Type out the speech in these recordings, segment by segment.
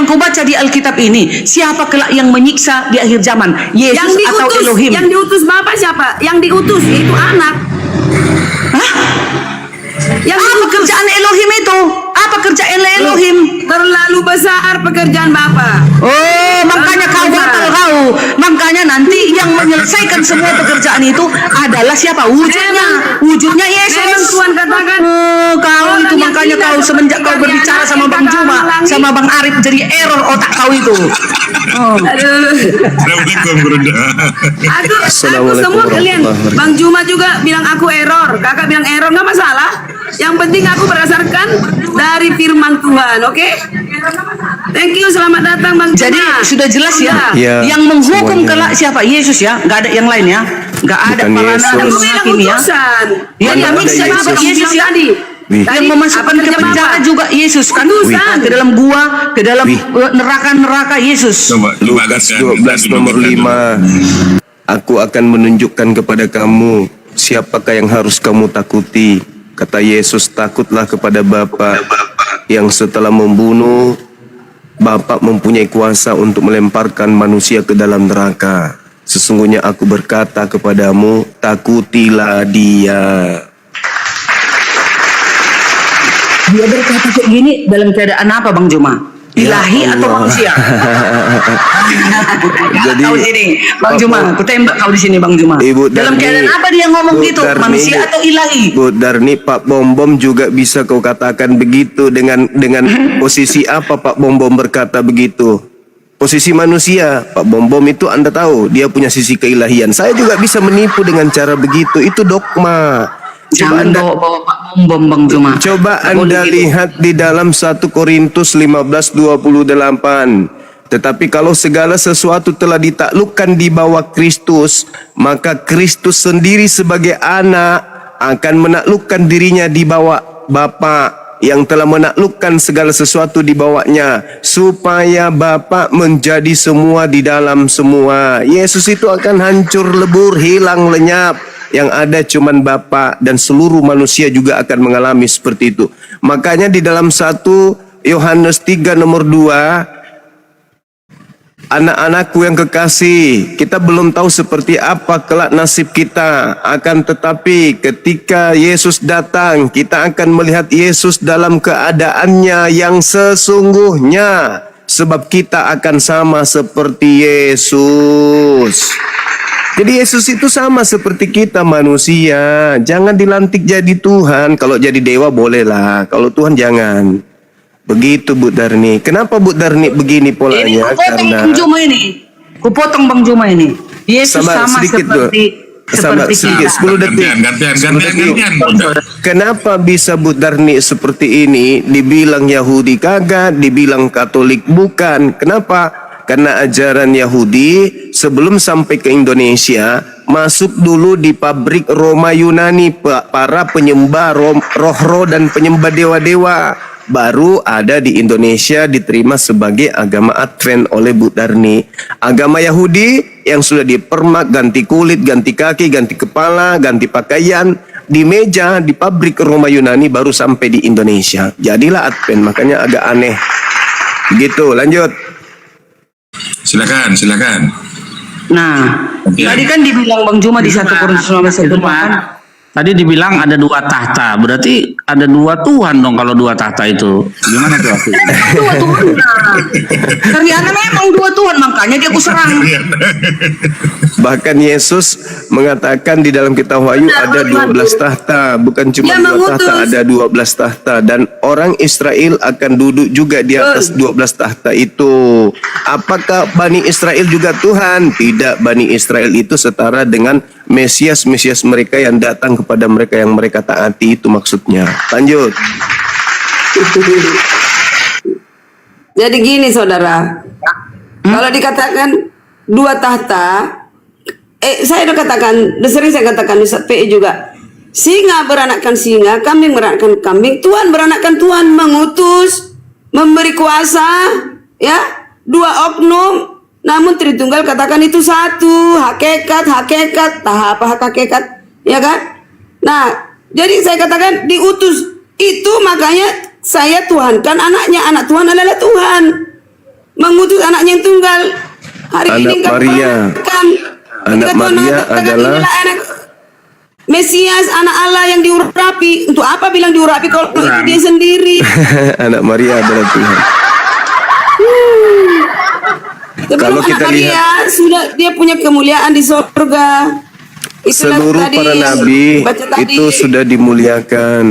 kau baca di Alkitab ini, siapa kelak yang menyiksa di akhir zaman? Yesus Yang diutus, atau Elohim? yang diutus Bapak siapa? Yang diutus itu anak. Hah? Yang Apa diutus. kerjaan Elohim itu? Apa kerjaan Elohim? Terlalu besar pekerjaan Bapak. Oh, makanya kau gatal kau. Makanya nanti yang menyelesaikan semua pekerjaan itu adalah siapa? Wujudnya Memang Yesus. Tuhan katakan, Oh, kau orang itu yang makanya tidak kau semenjak kau seperti berbicara anak sama yang Bang tak Juma, halangi. sama Bang Arif, jadi error otak kau itu. Oh. Aduh. Assalamualaikum Bunda. Aku semua kalian. Bang Juma juga bilang aku error. Kakak bilang error, nggak masalah. Yang penting aku berdasarkan dari firman Tuhan, oke? Thank you, selamat datang Bang Juma. Jadi sudah jelas ya, Ya, yang menghukum semuanya. kelak siapa? Yesus ya, nggak ada yang lain ya, nggak ada Bukan para Yesus. nabi Aku bilang menghakimi ya. utusan. Ya, Mana yang ada menyiksa Yesus? juga Yesus ya. Tadi. Wih. Yang memasukkan apa ke kerja penjara Bapak? juga Yesus kan? Utusan. Ke dalam gua, ke dalam Wih. neraka Yesus. Coba Lukas dibacakan. 12 nomor 5. Aku akan menunjukkan kepada kamu siapakah yang harus kamu takuti. Kata Yesus, takutlah kepada Bapa yang setelah membunuh, Bapa mempunyai kuasa untuk melemparkan manusia ke dalam neraka. Sesungguhnya aku berkata kepadamu, takutilah dia. Dia berkata kayak gini dalam keadaan apa Bang Juma? Ilahi Ya atau Allah. manusia? Jadi- kau di sini, Bang Juma, aku tembak kau di sini Bang Juma. Ibu Dalam Darni, keadaan apa dia ngomong Bu gitu? Darni, Manusia atau ilahi? Bu Darni, Pak Bom Bom juga bisa kau katakan begitu dengan posisi apa Pak Bom Bom berkata begitu? Posisi manusia, Pak Bom Bom itu Anda tahu, dia punya sisi keilahian. Saya juga bisa menipu dengan cara begitu. Itu dogma. Coba Jangan Anda bawa Pak Bom Bang Juma. Coba Nggak boleh Anda gitu. lihat di dalam 1 Korintus 15:28. Tetapi kalau segala sesuatu telah ditaklukkan di bawah Kristus, maka Kristus sendiri sebagai anak akan menaklukkan dirinya di bawah Bapa yang telah menaklukkan segala sesuatu di bawahnya, supaya Bapa menjadi semua di dalam semua. Yesus itu akan hancur lebur, hilang lenyap. Yang ada cuman Bapa, dan seluruh manusia juga akan mengalami seperti itu. Makanya di dalam 1 Yohanes 3 nomor 2, anak-anakku yang kekasih, kita belum tahu seperti apa kelak nasib kita. Akan tetapi ketika Yesus datang, kita akan melihat Yesus dalam keadaannya yang sesungguhnya. Sebab kita akan sama seperti Yesus. Jadi Yesus itu sama seperti kita manusia. Jangan dilantik jadi Tuhan. Kalau jadi dewa bolehlah. Kalau Tuhan jangan. Begitu Bu Darni. Kenapa Bu Darni begini Ini polanya? kupotong Bang Juma ini. Kupotong Bang Juma ini. Yesus Sabar, sama sedikit, Bu. Sabar, seperti sedikit, kita. 10 detik. Gantian Bunda. Kenapa bisa Bu Darni seperti ini? Dibilang Yahudi kagak, dibilang Katolik bukan. Kenapa? Karena ajaran Yahudi sebelum sampai ke Indonesia masuk dulu di pabrik Roma Yunani, para penyembah roh-roh dan penyembah dewa-dewa. Baru ada di Indonesia diterima sebagai agama Advent oleh Bu Darni. Agama Yahudi yang sudah dipermak, ganti kulit, ganti kaki, ganti kepala, ganti pakaian, di meja di pabrik Roma Yunani baru sampai di Indonesia. Jadilah Advent, makanya agak aneh. Begitu, lanjut. Silakan. Nah, Oke. tadi kan dibilang Bang Juma di 1 Korintus 15:1 kan. Tadi dibilang ada 2 tahta, berarti ada 2 Tuhan dong kalau 2 tahta itu. Gimana tuh artinya? Dua Tuhan. Karyana memang 2 Tuhan, makanya dia aku serang. Bahkan Yesus mengatakan di dalam kitab Wahyu ada 12 tahta, bukan cuma Dia 2 tahta, mengutus. ada 12 tahta, dan orang Israel akan duduk juga di atas 12 tahta itu. Apakah Bani Israel juga Tuhan? Tidak, Bani Israel itu setara dengan Mesias mereka yang datang kepada mereka yang mereka taati, itu maksudnya. Lanjut. Jadi gini saudara, kalau dikatakan 2 tahta, saya udah katakan, udah sering saya katakan di PE juga, singa beranakkan singa, kambing beranakkan kambing, Tuhan beranakkan Tuhan, mengutus, memberi kuasa, ya, 2 oknum, namun Tritunggal katakan itu 1, hakikat, tahap hakikat, ya kan? Nah, jadi saya katakan diutus itu, makanya saya Tuhan kan anaknya, anak Tuhan adalah Tuhan. Mengutus anaknya yang tunggal. Hari Anak ini kan Maria. Anak Maria adalah anak Mesias, anak Allah yang diurapi. Untuk apa bilang diurapi kalau itu dia sendiri? anak Maria adalah Tuhan. Sebelum Kalau anak kita Maria sudah dia punya kemuliaan di surga. Itulah Seluruh tadi para yang nabi baca tadi. itu sudah dimuliakan.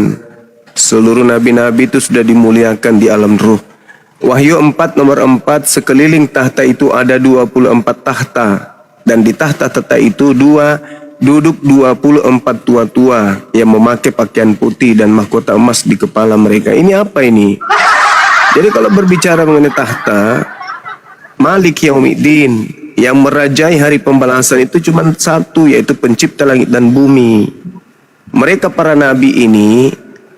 Seluruh nabi-nabi itu sudah dimuliakan di alam ruh. Wahyu 4 nomor 4, sekeliling tahta itu ada 24 tahta. Dan di tahta-tahta itu duduk 24 tua-tua yang memakai pakaian putih dan mahkota emas di kepala mereka. Ini apa ini? Jadi kalau berbicara mengenai tahta, Malik Yaumiddin, yang merajai hari pembalasan itu cuma satu, yaitu pencipta langit dan bumi. Mereka para nabi ini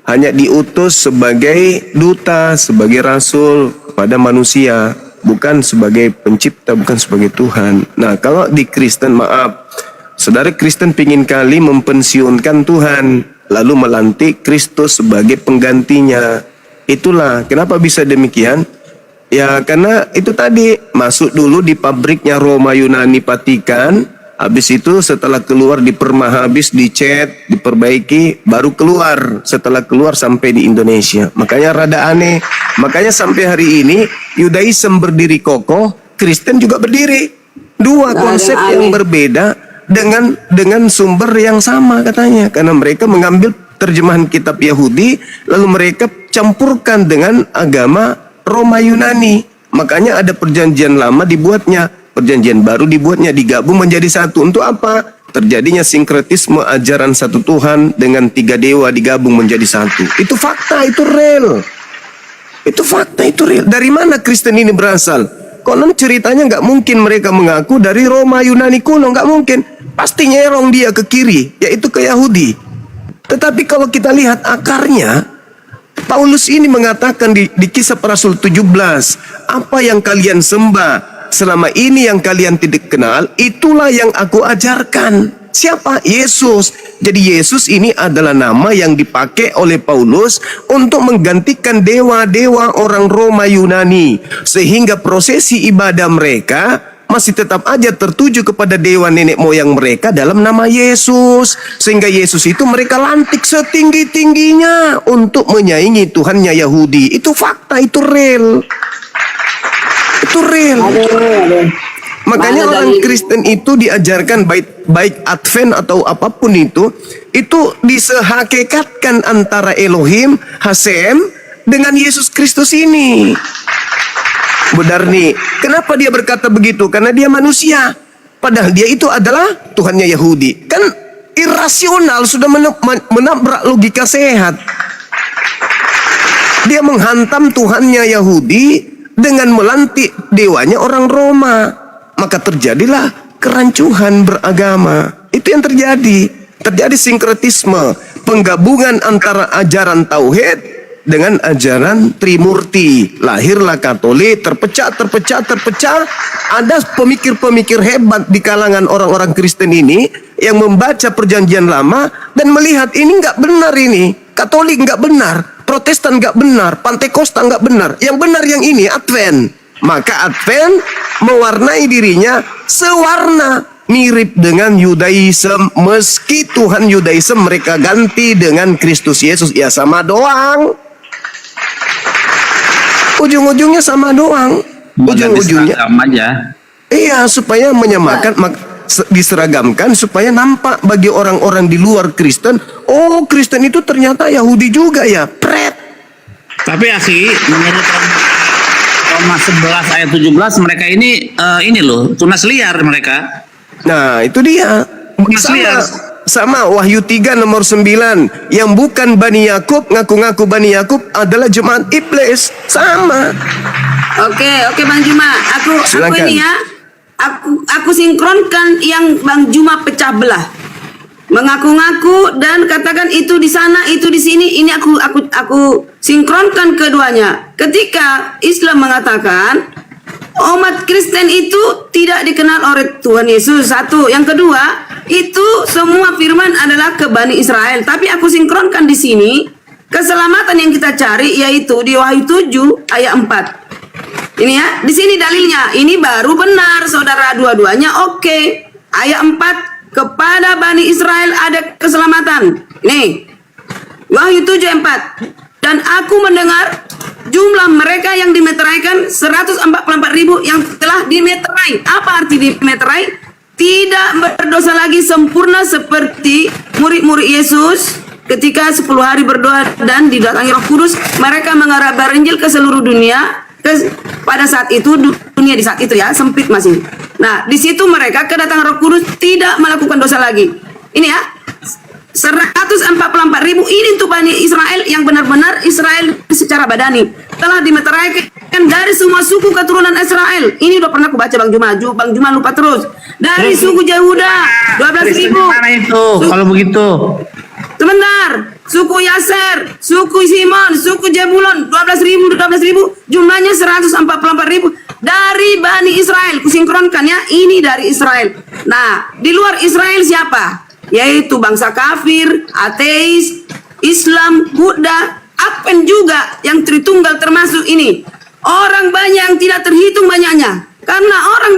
hanya diutus sebagai duta, sebagai rasul kepada manusia, bukan sebagai pencipta, bukan sebagai Tuhan. Nah, kalau di Kristen, maaf, saudara Kristen pingin kali mempensiunkan Tuhan, lalu melantik Kristus sebagai penggantinya. Itulah kenapa bisa demikian. Ya karena itu tadi, masuk dulu di pabriknya Roma, Yunani, Vatikan, habis itu setelah keluar dipermah habis, dicat, diperbaiki, baru keluar. Setelah keluar sampai di Indonesia. Makanya rada aneh. Makanya sampai hari ini Yudaism berdiri kokoh, Kristen juga berdiri. Dua konsep yang berbeda dengan sumber yang sama katanya. Karena mereka mengambil terjemahan kitab Yahudi, lalu mereka campurkan dengan agama Roma Yunani. Makanya ada perjanjian lama dibuatnya, perjanjian baru dibuatnya, digabung menjadi satu. Untuk apa? Terjadinya sinkretisme ajaran satu Tuhan dengan 3 dewa digabung menjadi satu. Itu fakta, itu real. Itu fakta, itu real. Dari mana Kristen ini berasal? Konon ceritanya nggak mungkin mereka mengaku dari Roma Yunani kuno, nggak mungkin. Pasti nyerong dia ke kiri, yaitu ke Yahudi. Tetapi kalau kita lihat akarnya, Paulus ini mengatakan di Kisah Para Rasul 17, apa yang kalian sembah selama ini yang kalian tidak kenal, itulah yang aku ajarkan. Siapa? Yesus. Jadi Yesus ini adalah nama yang dipakai oleh Paulus untuk menggantikan dewa-dewa orang Roma Yunani. Sehingga prosesi ibadah mereka masih tetap aja tertuju kepada dewa nenek moyang mereka dalam nama Yesus. Sehingga Yesus itu mereka lantik setinggi-tingginya untuk menyaingi Tuhannya Yahudi. Itu fakta, itu real. Itu real. Makanya orang Kristen itu diajarkan baik Advent atau apapun itu disehakikatkan antara Elohim, Hasem dengan Yesus Kristus ini. Budarni, kenapa dia berkata begitu? Karena dia manusia. Padahal dia itu adalah Tuhannya Yahudi. Kan irasional, sudah menabrak logika sehat. Dia menghantam Tuhannya Yahudi dengan melantik dewanya orang Roma. Maka terjadilah kerancuhan beragama. Itu yang terjadi. Terjadi sinkretisme, penggabungan antara ajaran tauhid dengan ajaran Trimurti. Lahirlah Katolik, terpecah. Ada pemikir-pemikir hebat di kalangan orang-orang Kristen ini yang membaca perjanjian lama dan melihat ini nggak benar ini. Katolik nggak benar, Protestan nggak benar, Pantekosta nggak benar. Yang benar yang ini, Advent. Maka Advent mewarnai dirinya sewarna mirip dengan Yudaism. Meski Tuhan Yudaism mereka ganti dengan Kristus Yesus, ya sama doang. Ujung-ujungnya sama doang. Ujung-ujungnya aja. Iya, supaya menyamakan, diseragamkan supaya nampak bagi orang-orang di luar Kristen. Oh, Kristen itu ternyata Yahudi juga ya. Pret. Tapi akhi, menurut Roma 11 ayat 17 mereka ini loh, tunas liar mereka. Nah, itu dia. Sama Wahyu 3 nomor 9, yang bukan Bani Yakub ngaku-ngaku Bani Yakub adalah jemaat iblis. Sama. Oke Bang Juma, aku ini ya. Aku sinkronkan yang Bang Juma pecah belah. Mengaku-ngaku dan katakan itu di sana, itu di sini. Ini aku sinkronkan keduanya. Ketika Islam mengatakan umat Kristen itu tidak dikenal oleh Tuhan Yesus, satu. Yang kedua, itu semua firman adalah ke Bani Israel. Tapi aku sinkronkan di sini Keselamatan yang kita cari yaitu di Wahyu 7 ayat 4. Ini ya, di sini dalilnya. Ini baru benar, saudara, dua-duanya oke. Ayat 4, kepada Bani Israel ada keselamatan. Nih, Wahyu 7 ayat 4. Dan aku mendengar jumlah mereka yang dimeteraikan 144.000 yang telah dimeterai. Apa arti dimeterai? Tidak berdosa lagi, sempurna seperti murid-murid Yesus ketika 10 hari berdoa dan didatangi Roh Kudus. Mereka mengarahkan Injil ke seluruh dunia. Pada saat itu, dunia di saat itu ya, sempit masih. Nah, di situ mereka kedatangan Roh Kudus, tidak melakukan dosa lagi. Ini ya, 144.000 ini untuk Bani Israel yang benar-benar Israel secara badani telah dimeteraikan dari semua suku keturunan Israel. Ini udah pernah aku baca Bang Juma lupa terus. Dari suku Yehuda 12.000. Mana itu kalau begitu? Sebentar, suku Yaser, suku Simon, suku Jebulon 12.000, jumlahnya 144.000 dari Bani Israel. Kusinkronkan ya, ini dari Israel. Nah, di luar Israel siapa? Yaitu bangsa kafir, ateis, Islam, Buddha, Advent juga yang Tritunggal termasuk ini. Orang banyak yang tidak terhitung banyaknya. Karena orang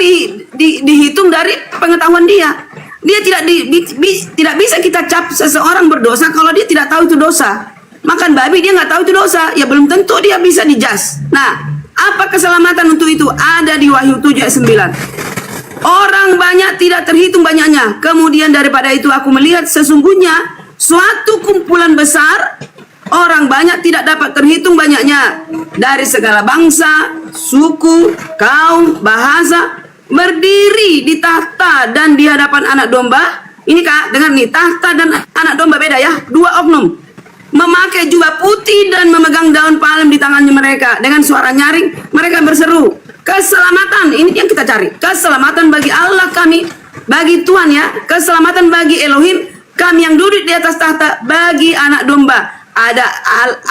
dihitung dari pengetahuan dia. Dia tidak bisa kita cap seseorang berdosa kalau dia tidak tahu itu dosa. Makan babi dia nggak tahu itu dosa, ya belum tentu dia bisa dijas. Nah, apa keselamatan untuk itu? Ada di Wahyu 7 ayat 9. Orang banyak tidak terhitung banyaknya. Kemudian daripada itu aku melihat sesungguhnya suatu kumpulan besar orang banyak tidak dapat terhitung banyaknya dari segala bangsa, suku, kaum, bahasa berdiri di tahta dan di hadapan anak domba. Ini Kak, dengar nih, tahta dan anak domba beda ya, dua oknum. Memakai jubah putih dan memegang daun palem di tangannya mereka. Dengan suara nyaring mereka berseru, keselamatan, ini yang kita cari. Keselamatan bagi Allah kami, bagi Tuhan ya. Keselamatan bagi Elohim kami yang duduk di atas tahta, bagi anak domba. Ada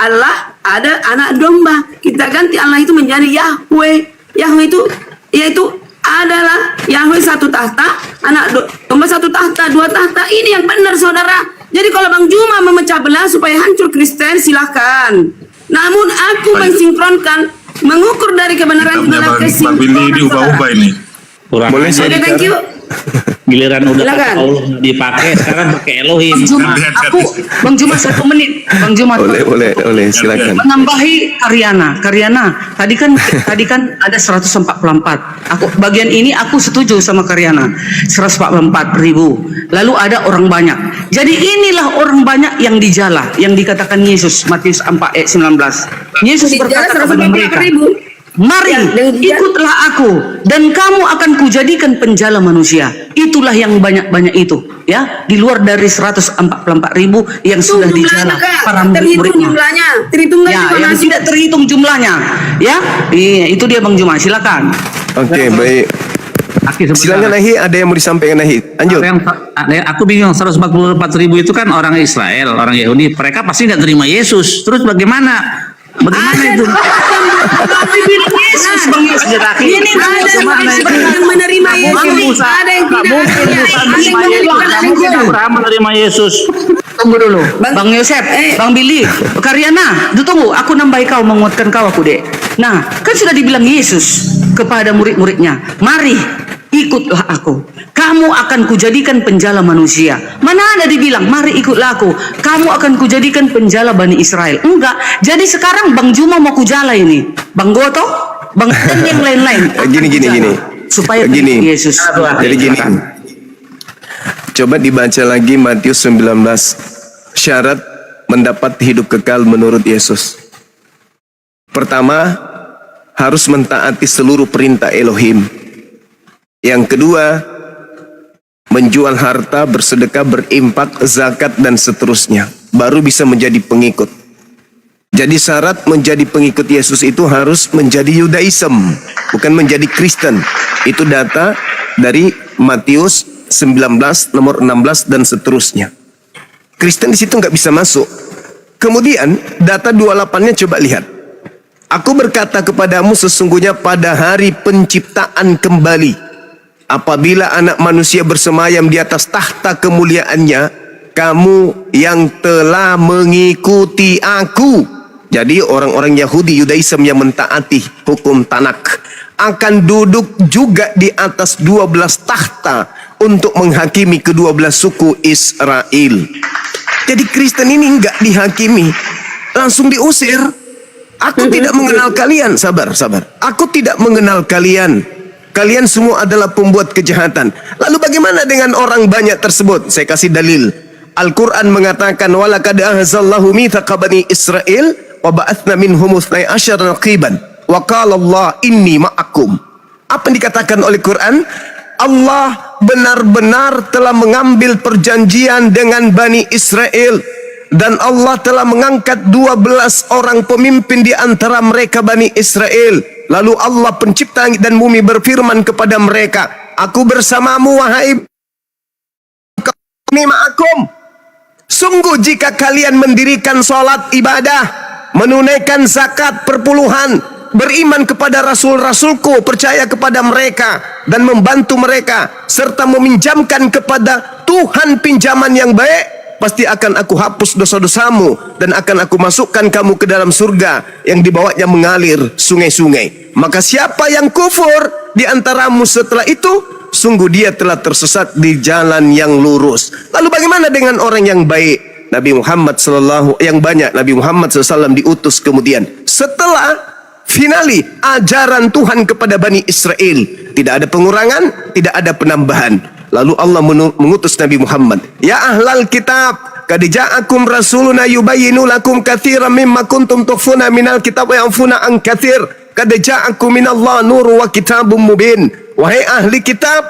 Allah, ada anak domba. Kita ganti Allah itu menjadi Yahweh. Yahweh itu yaitu adalah Yahweh satu tahta, anak domba satu tahta, dua tahta. Ini yang benar saudara. Jadi kalau Bang Juma memecah belah supaya hancur Kristen, silahkan. Namun aku mensinkronkan, mengukur dari kebenaran adalah Pak Billy diubah-ubah ini. Kurang Boleh aja. saya Jadi thank you. Giliran udah Silakan. Allah nggak dipakai, sekarang pakai Elohim. Bang Juma 1 menit. Bang Juma Boleh, silakan. menambahi Karyana. Tadi kan ada 144. Aku bagian ini aku setuju sama Karyana. 144.000. Lalu ada orang banyak. Jadi inilah orang banyak yang dijala, yang dikatakan Yesus, Matius 4 ayat 19. Yesus berkata kepada mereka, mari ikutlah aku dan kamu akan kujadikan penjala manusia. Itulah yang banyak-banyak itu ya, di luar dari 144.000 yang sudah dijala para murid-muridnya. Terhitung Ya, yang tidak terhitung jumlahnya. Ya, iya, itu dia Bang Juma. Silakan. Oke, baik. Silakan Nahi, ada yang mau disampaikan Nahi? Lanjut. Aku bingung, 144.000 itu kan orang Israel, orang Yahudi. Mereka pasti nggak terima Yesus. Terus bagaimana? Bagaimana itu? Yesus, Bang Yesus. Ini yang menerima Yesus. Ada yang tidak. Menerima Yesus. Tunggu dulu, Bang Yosef, Bang Billy, Karyana, tunggu, aku nambahi kau, menguatkan kau aku dek. Nah, kan sudah dibilang Yesus kepada murid-muridnya, mari ikutlah aku, kamu akan kujadikan penjala manusia. Mana ada dibilang, mari ikutlah aku, kamu akan kujadikan penjala Bani Israel. Enggak, jadi sekarang Bang Juma mau kujala ini, Bang Goto, Bang dan yang lain-lain. Gini. Supaya Gini. Yesus. Jadi gini. Coba dibaca lagi Matius 19. Syarat mendapat hidup kekal menurut Yesus. Pertama, harus mentaati seluruh perintah Elohim. Yang kedua, menjual harta, bersedekah, berimpak, zakat, dan seterusnya. Baru bisa menjadi pengikut. Jadi syarat menjadi pengikut Yesus itu harus menjadi Yudaism, bukan menjadi Kristen. Itu data dari Matius 19, nomor 16, dan seterusnya. Kristen di situ nggak bisa masuk. Kemudian data 28-nya coba lihat. Aku berkata kepadamu sesungguhnya pada hari penciptaan kembali, apabila anak manusia bersemayam di atas tahta kemuliaannya, kamu yang telah mengikuti aku. Jadi orang-orang Yahudi Yudaism yang mentaati hukum Tanak akan duduk juga di atas 12 takhta untuk menghakimi kedua-belas suku Israel. Jadi Kristen ini enggak dihakimi, langsung diusir. Aku tidak mengenal kalian. Sabar. Aku tidak mengenal kalian. Kalian semua adalah pembuat kejahatan. Lalu bagaimana dengan orang banyak tersebut? Saya kasih dalil. Al-Quran mengatakan, walaqad ahzallahu mithaqa bani Israel wa ba'athna minhum 12 naqiban wa qala Allah inni ma'akum. Apa yang dikatakan oleh Quran? Allah benar-benar telah mengambil perjanjian dengan Bani Israel, dan Allah telah mengangkat 12 orang pemimpin di antara mereka Bani Israel. Lalu Allah pencipta langit dan bumi berfirman kepada mereka, aku bersamamu wahai ini ma'akum. Sungguh jika kalian mendirikan salat ibadah, menunaikan zakat perpuluhan, beriman kepada rasul-rasulku, percaya kepada mereka dan membantu mereka, serta meminjamkan kepada Tuhan pinjaman yang baik, pasti akan aku hapus dosa-dosamu dan akan aku masukkan kamu ke dalam surga yang di bawahnya mengalir sungai-sungai. Maka siapa yang kufur di antaramu setelah itu, sungguh dia telah tersesat di jalan yang lurus. Lalu bagaimana dengan orang yang baik? Nabi Muhammad Nabi Muhammad SAW diutus kemudian setelah finali ajaran Tuhan kepada Bani Israel, tidak ada pengurangan, tidak ada penambahan. Lalu Allah mengutus Nabi Muhammad, ya ahlal kitab, qad ja'akum rasuluna yubayyinu lakum katsiran mimma kuntum tukhfuna minal kitab wa yanfuna an katsir, qad ja'akum minallahi nurun wa kitabun mubin. Wahai ahli kitab,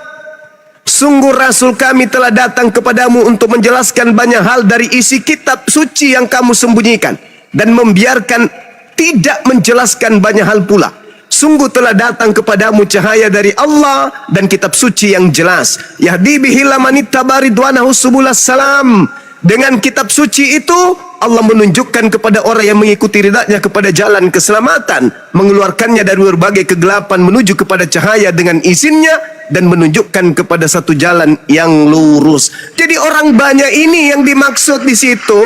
sungguh rasul kami telah datang kepadamu untuk menjelaskan banyak hal dari isi kitab suci yang kamu sembunyikan, dan membiarkan tidak menjelaskan banyak hal pula. Sungguh telah datang kepadamu cahaya dari Allah dan kitab suci yang jelas. Yahdi bihi man ittaba ridwanahu subulas salam. Dengan kitab suci itu Allah menunjukkan kepada orang yang mengikuti ridanya kepada jalan keselamatan, mengeluarkannya dari berbagai kegelapan menuju kepada cahaya dengan izinnya, dan menunjukkan kepada satu jalan yang lurus. Jadi orang banyak ini yang dimaksud di situ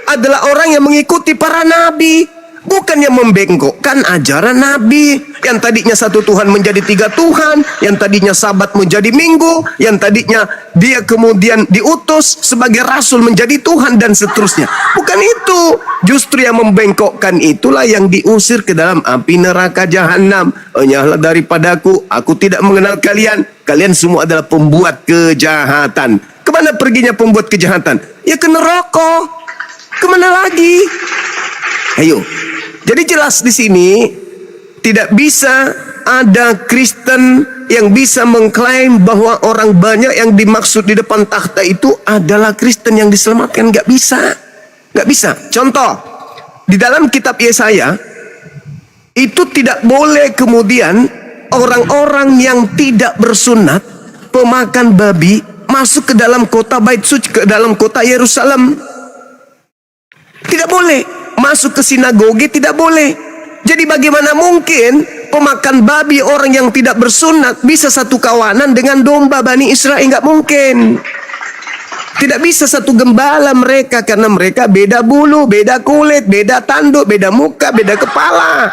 adalah orang yang mengikuti para nabi, bukan yang membengkokkan ajaran Nabi. Yang tadinya satu Tuhan menjadi 3 Tuhan, yang tadinya Sabat menjadi Minggu, yang tadinya dia kemudian diutus sebagai Rasul menjadi Tuhan, dan seterusnya. Bukan itu. Justru yang membengkokkan itulah yang diusir ke dalam api neraka jahanam. Enyahlah daripadaku, aku tidak mengenal kalian. Kalian semua adalah pembuat kejahatan. Kemana perginya pembuat kejahatan? Ya ke neraka. Kemana lagi? Ayo. Jadi jelas di sini tidak bisa ada Kristen yang bisa mengklaim bahwa orang banyak yang dimaksud di depan takhta itu adalah Kristen yang diselamatkan. Nggak bisa. Nggak bisa. Contoh, di dalam kitab Yesaya itu tidak boleh kemudian orang-orang yang tidak bersunat, pemakan babi, masuk ke dalam kota Bait Suci, ke dalam kota Yerusalem. Tidak boleh. Masuk ke sinagoge tidak boleh. Jadi bagaimana mungkin pemakan babi, orang yang tidak bersunat, bisa satu kawanan dengan domba Bani Israel? Nggak mungkin. Tidak bisa satu gembala mereka, karena mereka beda bulu, beda kulit, beda tanduk, beda muka, beda kepala.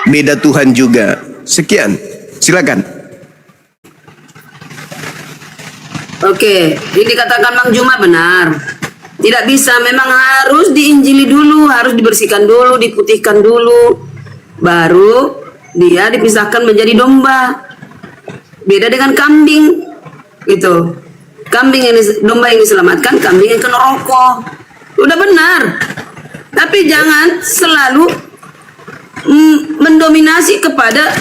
Beda Tuhan juga. Sekian, silakan. Oke, ini katakan Bang Juma benar. Tidak bisa, memang harus diinjili dulu, harus dibersihkan dulu, diputihkan dulu, baru dia dipisahkan menjadi domba. Beda dengan kambing, gitu. Domba yang diselamatkan, kambing yang kena rokok. Udah benar. Tapi jangan selalu mendominasi kepada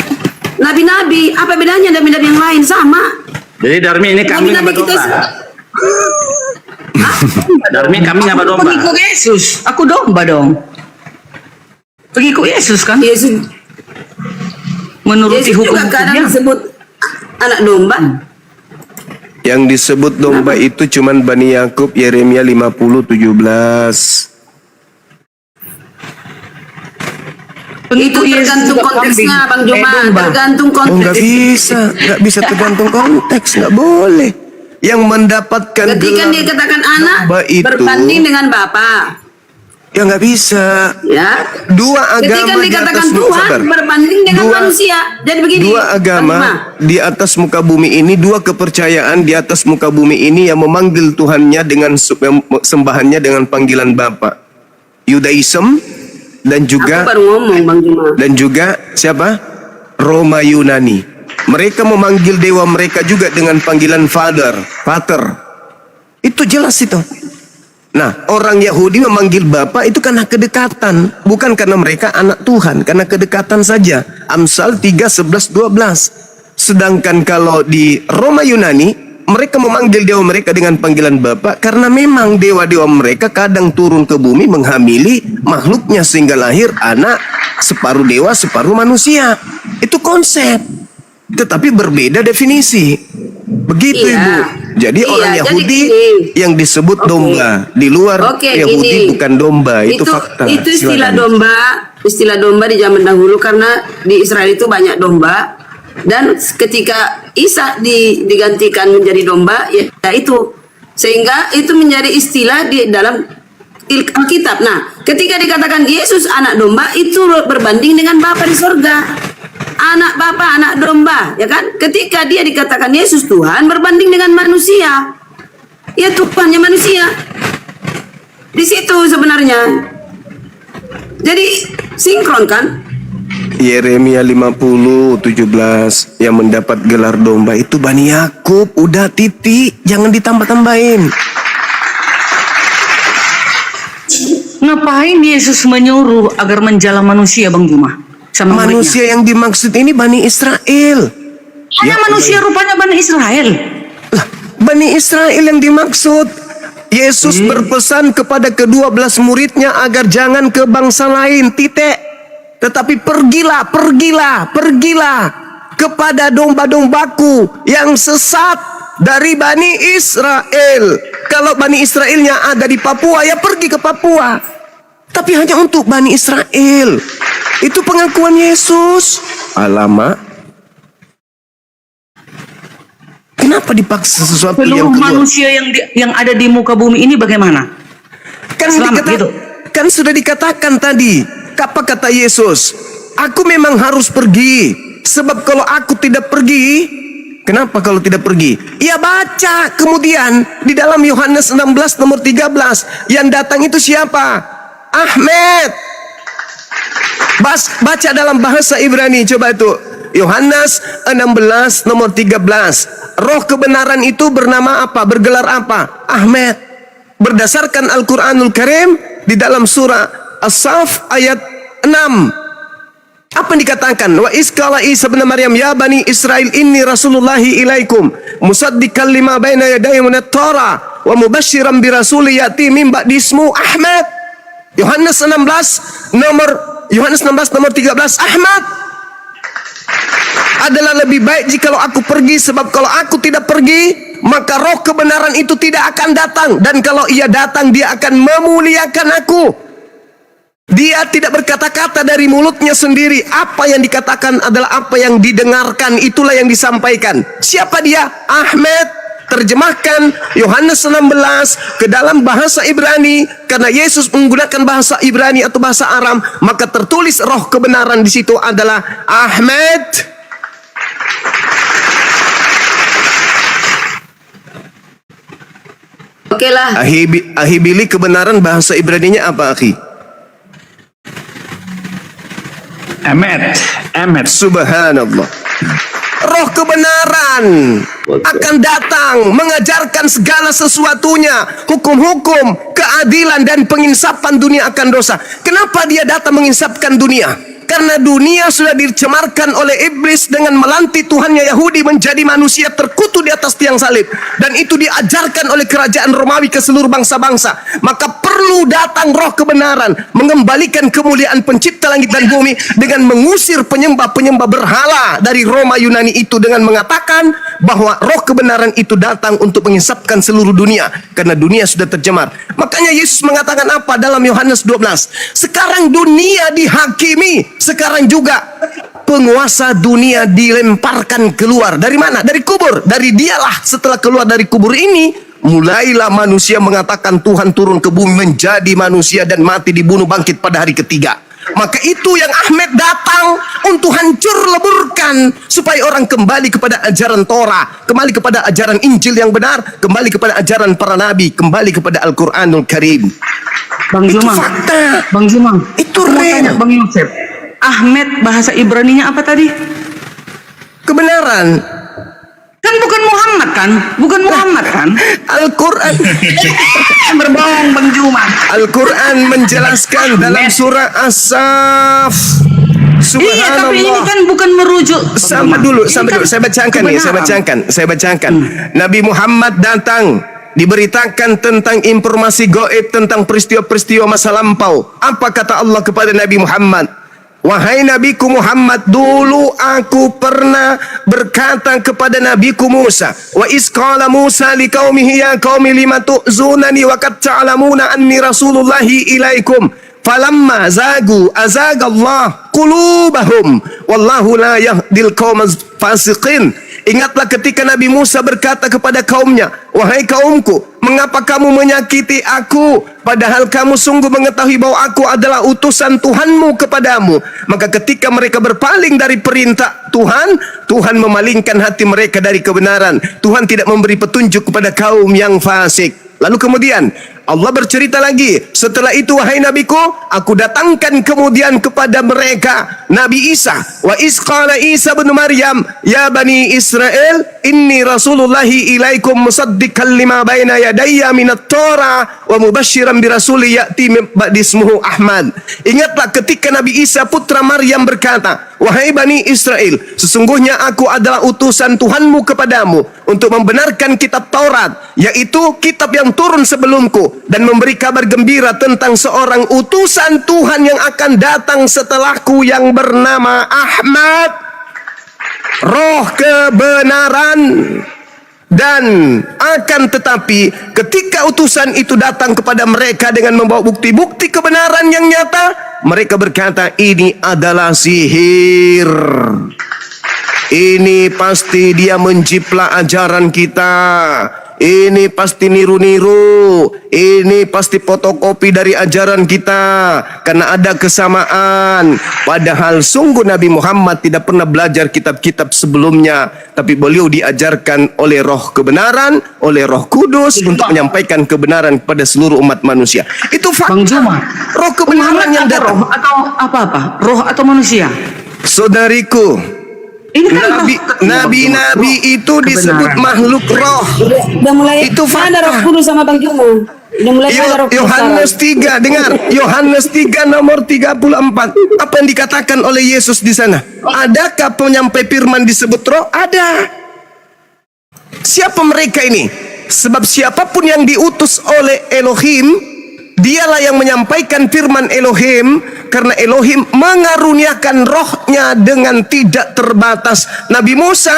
nabi-nabi. Apa bedanya nabi-nabi yang lain? Sama. Jadi Darmi ini kambing apa domba? Darmi kambing apa domba? Pengikut Yesus. Aku domba dong. Pengikut Yesus kan? Yesus Menuruti hukum juga kadang dia. disebut anak domba. Yang disebut domba itu cuman Bani Yakub, Yeremia 50:17. Itu tergantung konteksnya, Bang Juma. Tergantung Oh, nggak konteks. bisa tergantung konteks, nggak boleh. yang mendapatkan Ketika gelar dia katakan anak domba itu, berbanding dengan Bapa. ya nggak bisa. Ya. Dua Ketika agama di dikatakan atas Tuhan sabar. berbanding dengan manusia. Jadi begini. Dua agama Fatimah. di atas muka bumi ini, dua kepercayaan di atas muka bumi ini yang memanggil Tuhannya dengan sembahannya dengan panggilan Bapa. Yudaism dan Aku juga baru ngomong Bang Juma. dan juga siapa? Roma Yunani. Mereka memanggil dewa mereka juga dengan panggilan Father. Itu jelas itu. Nah, orang Yahudi memanggil Bapa itu karena kedekatan, bukan karena mereka anak Tuhan, karena kedekatan saja. Amsal 3, 11, 12. Sedangkan kalau di Roma Yunani, mereka memanggil dewa mereka dengan panggilan Bapa karena memang dewa-dewa mereka kadang turun ke bumi menghamili makhluknya sehingga lahir anak separuh dewa, separuh manusia. Itu konsep. Tetapi berbeda definisi. Begitu Iya. Ibu. Jadi Iya, orang jadi Yahudi gini. yang disebut Oke. domba, di luar Oke, Yahudi gini. bukan domba, itu fakta. Itu istilah Silakan. istilah domba di zaman dahulu karena di Israel itu banyak domba dan ketika Isa digantikan menjadi domba ya itu sehingga itu menjadi istilah di dalam Alkitab. Nah, ketika dikatakan Yesus anak domba itu berbanding dengan Bapa di sorga. Anak Bapa, anak domba, ya kan? Ketika dia dikatakan Yesus Tuhan berbanding dengan manusia. Ya Tuhannya manusia. Di situ sebenarnya. Jadi sinkron kan? Yeremia 50:17 yang mendapat gelar domba itu Bani Yakub. Udah titik, jangan ditambah-tambahin. Ngapain Yesus menyuruh agar menjala manusia, Bang Juma? Sama muridnya? Manusia yang dimaksud ini Bani Israel. Hanya manusia rupanya Bani Israel. Lah, Bani Israel yang dimaksud. Yesus berpesan kepada ke-12 muridnya agar jangan ke bangsa lain, titik. Tetapi pergilah kepada domba-dombaku yang sesat dari Bani Israel. Kalau Bani Israelnya ada di Papua, ya pergi ke Papua. Tapi hanya untuk Bani Israel. Itu pengakuan Yesus. Alamak. Kenapa dipaksa sesuatu yang Seluruh keluar? manusia yang ada di muka bumi ini bagaimana? Kan, Selamat gitu. kan sudah dikatakan tadi. Apa kata Yesus? Aku memang harus pergi. Sebab kalau aku tidak pergi, kenapa kalau tidak pergi? Ya baca kemudian di dalam Yohanes 16 nomor 13. Yang datang itu siapa? Ahmed. Baca dalam bahasa Ibrani, coba itu. Yohanes 16 nomor 13. Roh kebenaran itu bernama apa? Bergelar apa? Ahmed. Berdasarkan Al-Quranul Karim di dalam surah As-Saf ayat 6. Apa yang dikatakan? Wa iskala Isa bin Maryam ya Bani Israel inni rasulullahi ilaikum musaddiqan lima baina yadayhi minat Torah wa mubasysyiran bi rasuli yati min ba'di ismu Ahmad. Yohanes 16 nomor 13 Ahmad. Adalah lebih baik jikalau aku pergi, sebab kalau aku tidak pergi maka roh kebenaran itu tidak akan datang, dan kalau ia datang dia akan memuliakan aku. Dia tidak berkata-kata dari mulutnya sendiri. Apa yang dikatakan adalah apa yang didengarkan, itulah yang disampaikan. Siapa dia? Ahmed. Terjemahkan Yohanes 16 ke dalam bahasa Ibrani, karena Yesus menggunakan bahasa Ibrani atau bahasa Aram, maka tertulis roh kebenaran di situ adalah Ahmed. Oke lah. Ahibili kebenaran bahasa Ibraninya apa, akhi? Emet. Subhanallah. Roh kebenaran akan datang mengajarkan segala sesuatunya, hukum-hukum, keadilan dan penginsapan dunia akan dosa. Kenapa dia datang menginsapkan dunia? Karena dunia sudah dicemarkan oleh iblis dengan melanti Tuhannya Yahudi menjadi manusia terkutuk di atas tiang salib, dan itu diajarkan oleh kerajaan Romawi ke seluruh bangsa-bangsa. Maka perlu datang roh kebenaran mengembalikan kemuliaan pencipta langit dan bumi dengan mengusir penyembah-penyembah berhala dari Roma Yunani itu, dengan mengatakan bahwa roh kebenaran itu datang untuk menginsapkan seluruh dunia karena dunia sudah tercemar. Makanya Yesus mengatakan apa dalam Yohanes 12? Sekarang dunia dihakimi, sekarang juga penguasa dunia dilemparkan keluar. Dari mana? Dari kubur. Dari dialah setelah keluar dari kubur ini, mulailah manusia mengatakan Tuhan turun ke bumi menjadi manusia dan mati dibunuh bangkit pada hari ketiga. Maka itu yang Ahmed datang untuk hancur leburkan, supaya orang kembali kepada ajaran Torah, kembali kepada ajaran Injil yang benar, kembali kepada ajaran para nabi, kembali kepada Al-Quranul Karim. Bang Itu Zuma. fakta. Bang Zuma. Itu Mau real. tanya Bang Yosef. Ahmed bahasa Ibraninya apa tadi? Kebenaran. Kan bukan Muhammad kan? Bukan Muhammad kan? Al-Quran Berbohong Bang Zuma. Al-Quran menjelaskan dalam surah As-Saff. Iya, tapi ini Subhanallah. kan bukan merujuk. Sampai dulu. Ini kan Saya bacakan nih, saya bacakan. Nabi Muhammad datang, diberitakan tentang informasi gaib tentang peristiwa-peristiwa masa lampau. Apa kata Allah kepada Nabi Muhammad? Wahai Nabiku Muhammad, dulu aku pernah berkata kepada Nabiku Musa, wa isqala Musa liqaumihi ya qaumi lima tu'zunani wa qad ta'lamuna anni rasulullahi ilaikum. Falamma zagu azagallah qulubahum wallahu la yahdil qaumaz fasiqin. Ingatlah ketika Nabi Musa berkata kepada kaumnya, wahai kaumku, mengapa kamu menyakiti aku, padahal kamu sungguh mengetahui bahwa aku adalah utusan Tuhanmu kepadamu. Maka ketika mereka berpaling dari perintah Tuhan, Tuhan memalingkan hati mereka dari kebenaran. Tuhan tidak memberi petunjuk kepada kaum yang fasik. Lalu kemudian Allah bercerita lagi, setelah itu wahai Nabiku, aku datangkan kemudian kepada mereka Nabi Isa. Wa isqala Isa bin Maryam, ya bani Israel, inni rasulullahi ilaikum musaddiqan lima baina yadayya minat Torah wa mubasyiran bi rasuli ya'ti min ba'di ismuhu Ahmad. Ingatlah ketika Nabi Isa putra Maryam berkata, wahai bani Israel, sesungguhnya aku adalah utusan Tuhanmu kepadamu untuk membenarkan kitab Taurat, yaitu kitab yang turun sebelumku, dan memberi kabar gembira tentang seorang utusan Tuhan yang akan datang setelahku yang bernama Ahmad, roh kebenaran. Dan akan tetapi ketika utusan itu datang kepada mereka dengan membawa bukti-bukti kebenaran yang nyata, mereka berkata, ini adalah sihir. Ini pasti dia menjiplak ajaran kita. Ini pasti niru-niru. Ini pasti fotokopi dari ajaran kita, karena ada kesamaan. Padahal sungguh Nabi Muhammad tidak pernah belajar kitab-kitab sebelumnya, tapi beliau diajarkan oleh roh kebenaran, oleh roh kudus untuk menyampaikan kebenaran kepada seluruh umat manusia. Itu Bang fakta. Zuma. Roh kebenaran yang Atau roh datang. atau apa-apa? Roh atau manusia? Saudariku, Ini kan nabi-nabi itu disebut kebenaran. makhluk roh. Udah mulai Itu fakta. ada roh kudus sama Bang Juma. Udah mulai ada roh kudus. Yohanes 3, dengar. Yohanes 3 nomor 34. Apa yang dikatakan oleh Yesus di sana? Adakah penyampai firman disebut roh? Ada. Siapa mereka ini? Sebab siapapun yang diutus oleh Elohim, dialah yang menyampaikan firman Elohim, karena Elohim mengaruniakan rohnya dengan tidak terbatas. Nabi Musa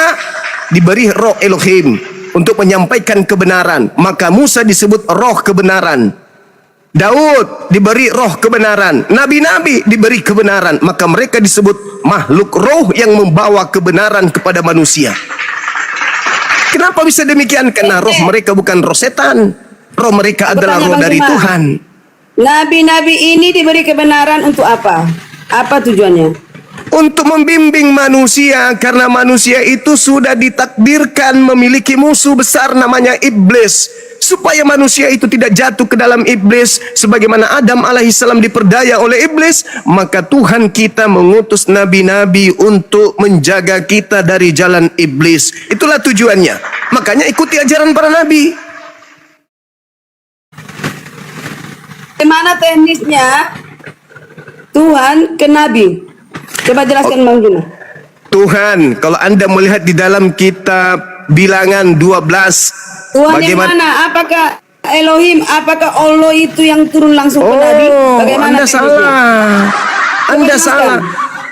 diberi roh Elohim untuk menyampaikan kebenaran, maka Musa disebut roh kebenaran. Daud diberi roh kebenaran, nabi-nabi diberi kebenaran, maka mereka disebut makhluk roh yang membawa kebenaran kepada manusia. Kenapa bisa demikian? Karena roh mereka bukan roh setan. Roh mereka adalah roh dari Tuhan. Nabi-nabi ini diberi kebenaran untuk apa? Apa tujuannya? Untuk membimbing manusia, karena manusia itu sudah ditakdirkan memiliki musuh besar namanya iblis, supaya manusia itu tidak jatuh ke dalam iblis sebagaimana Adam alaihissalam diperdaya oleh iblis. Maka Tuhan kita mengutus nabi-nabi untuk menjaga kita dari jalan iblis. Itulah tujuannya. Makanya ikuti ajaran para nabi. Bagaimana teknisnya Tuhan ke Nabi? Coba jelaskan Bang Juna. Tuhan, kalau Anda melihat di dalam kitab Bilangan 12, Tuhan yang mana? Apakah Elohim? Apakah Allah itu yang turun langsung ke Nabi? Bagaimana Anda teknisnya? salah. Anda Coba salah.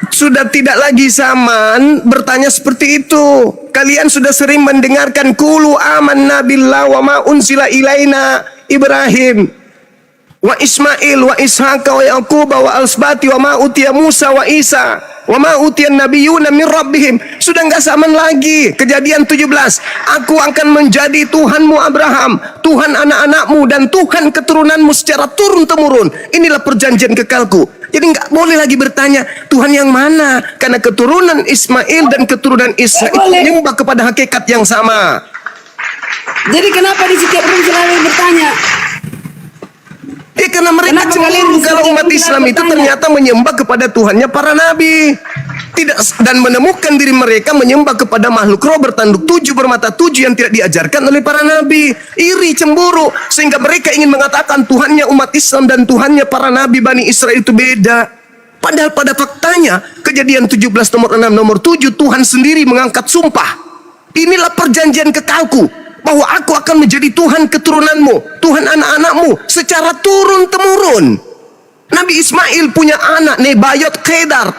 Sudah tidak lagi zaman bertanya seperti itu. Kalian sudah sering mendengarkan qulu amanna billah wa ma unsila ilaina Ibrahim wa Ismail wa Ishaq wa Yaqub wa al-Asbati wa ma utiya Musa wa Isa Wa ma utiyan nabiyyuna min rabbihim. Sudah enggak zaman lagi. Kejadian 17. Aku akan menjadi Tuhanmu Abraham, Tuhan anak-anakmu dan Tuhan keturunanmu secara turun-temurun. Inilah perjanjian kekalku. Jadi enggak boleh lagi bertanya Tuhan yang mana, karena keturunan Ismail dan keturunan Ishak itu menyembah kepada hakikat yang sama. Jadi kenapa di setiap room selalu bertanya? Karena mereka Kenapa cemburu kalian kalau umat setiap Islam bulan itu bertanya? ternyata menyembah kepada Tuhannya para nabi. Tidak, dan menemukan diri mereka menyembah kepada makhluk roh bertanduk tujuh bermata tujuh yang tidak diajarkan oleh para nabi. Iri, cemburu, sehingga mereka ingin mengatakan Tuhannya umat Islam dan Tuhannya para nabi Bani Israel itu beda. Padahal pada faktanya Kejadian 17 nomor 6 nomor 7 Tuhan sendiri mengangkat sumpah. Inilah perjanjian kekalku, bahwa aku akan menjadi Tuhan keturunanmu, Tuhan anak-anakmu secara turun-temurun. Nabi Ismail punya anak Nebayot, Kedar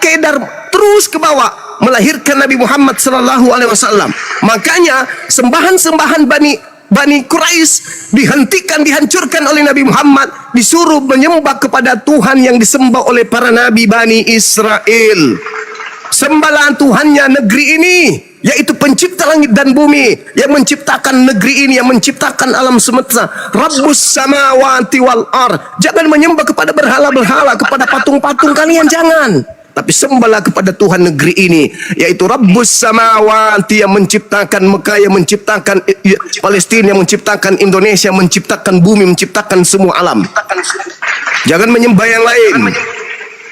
terus ke bawah melahirkan Nabi Muhammad sallallahu alaihi wasallam. Makanya sembahan-sembahan Bani Quraisy dihentikan, dihancurkan oleh Nabi Muhammad, disuruh menyembah kepada Tuhan yang disembah oleh para nabi Bani Israel. Sembahlah Tuhannya negeri ini, yaitu pencipta langit dan bumi, yang menciptakan negeri ini, yang menciptakan alam semesta. Rabbus samawati wal ar. Jangan menyembah kepada berhala-berhala, kepada patung-patung kalian, jangan. Tapi sembahlah kepada Tuhan negeri ini, yaitu Rabbus samawati, yang menciptakan Mekah, yang menciptakan Palestina, yang menciptakan Indonesia, menciptakan bumi, menciptakan semua alam. Jangan menyembah yang lain.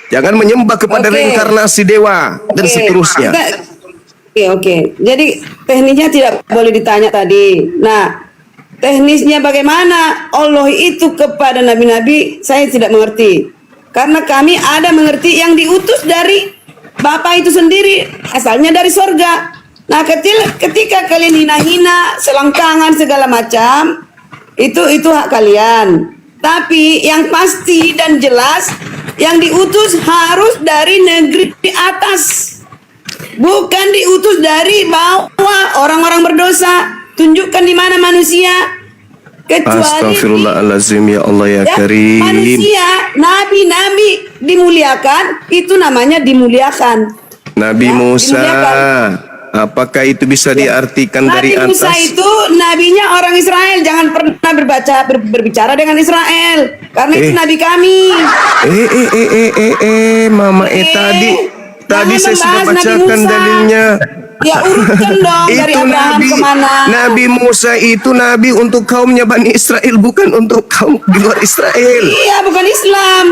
Jangan menyembah kepada reinkarnasi dewa dan seterusnya. Oke. Jadi teknisnya tidak boleh ditanya tadi. Nah, teknisnya bagaimana Allah itu kepada nabi-nabi, saya tidak mengerti. Karena kami ada mengerti yang diutus dari Bapa itu sendiri, asalnya dari sorga. Nah, ketika kalian hina-hina, selangkangan segala macam, itu hak kalian. Tapi yang pasti dan jelas, yang diutus harus dari negeri di atas, bukan diutus dari bawah orang-orang berdosa. Tunjukkan di mana manusia, kecuali Astagfirullahalazim, ya Allah ya Karim. manusia, nabi-nabi dimuliakan, itu namanya dimuliakan. Nabi Musa, dimuliakan. apakah itu bisa diartikan dari Nabi Musa atas? itu nabinya orang Israel. Jangan pernah berbicara dengan Israel, karena itu nabi kami. Mama tadi saya sudah membahas Nabi bacakan Musa. dalilnya. Ya urutkan dong dari Itu Abraham kemana. Nabi Musa itu nabi untuk kaumnya Bani Israel, bukan untuk kaum di luar Israel. Iya, bukan Islam.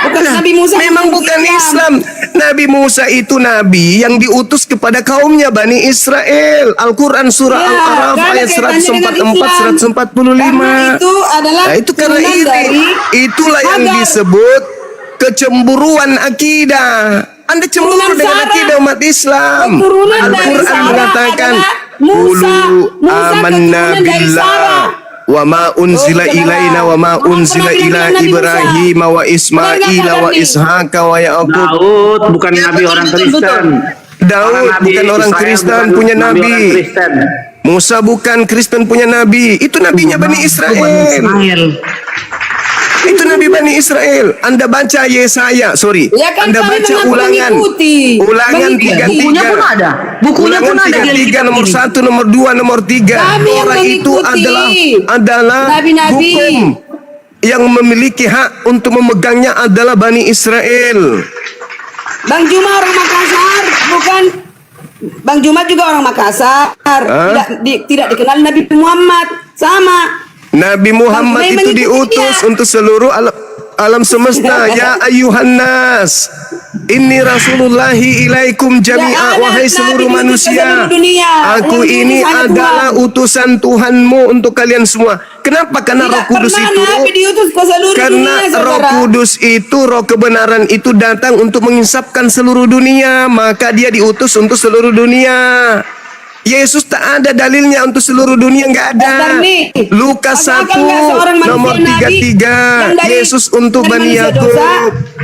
Bukan Nabi Musa. Memang bukan Islam. Nabi Musa itu nabi yang diutus kepada kaumnya Bani Israel. Al-Quran surah Ya, Al-Araf gak ada ayat kaitannya dengan 144 145. Karena itu adalah Nah, itu karena turunan iri. dari Itulah yang Hagar. disebut kecemburuan akidah. Anda cemburu Turunan dengan Sarah. akidah umat Islam. Keturunan dari Al-Quran Sarah mengatakan, adalah Musa. Musa amanna keturunan dari billah Sarah. wa ma unzila Oh, ilaina wa ma Muhammad unzila pernah ila bilang Nabi Musa. Ibrahim wa Ismail wa Ishaq wa Yaqub. Daud bukan Ya, nabi betul, orang betul, Kristen. Daud Para nabi bukan orang Israel Kristen, bukan punya nabi. nabi. Orang Kristen. Musa bukan Kristen, punya nabi. Itu nabinya Bani Israel. Itu Nabi Bani Israel. Anda baca Yesaya, Ya kan, Anda kami baca mengaku ulangan. mengikuti. Ulangan Mengikuti. 33. Bukunya pun ada. Bukunya Ulangan pun ada di 33 Alkitab nomor ini. 1, nomor 2, nomor 3. Kami yang Torah itu mengikuti. adalah Nabi-nabi. hukum yang memiliki hak untuk memegangnya adalah Bani Israel. Bang Juma orang Makassar, bukan? Bang Juma juga orang Makassar. Tidak dikenal Nabi Muhammad. Sama. Nabi Muhammad Kami itu mengikuti diutus dia. untuk seluruh alam semesta. Ya ayuhan nas, inni rasulullahi ilaikum jami'a, Ya, ada wahai Nabi seluruh diutus ke manusia. seluruh dunia. Aku Yang ini diutus hanya adalah Tuhan. utusan Tuhanmu untuk kalian semua. Kenapa? Karena Tidak Roh Kudus pernah itu, Nabi diutus ke seluruh karena dunia, Roh saudara. Kudus itu, Roh kebenaran itu datang untuk menginsapkan seluruh dunia, maka dia diutus untuk seluruh dunia. Yesus tak ada dalilnya untuk seluruh dunia, nggak ada. Darmi, Lukas apakah 1 nggak seorang manusia nomor nabi 33 yang dari- Yesus untuk dari Bani manusia Yakub. dosa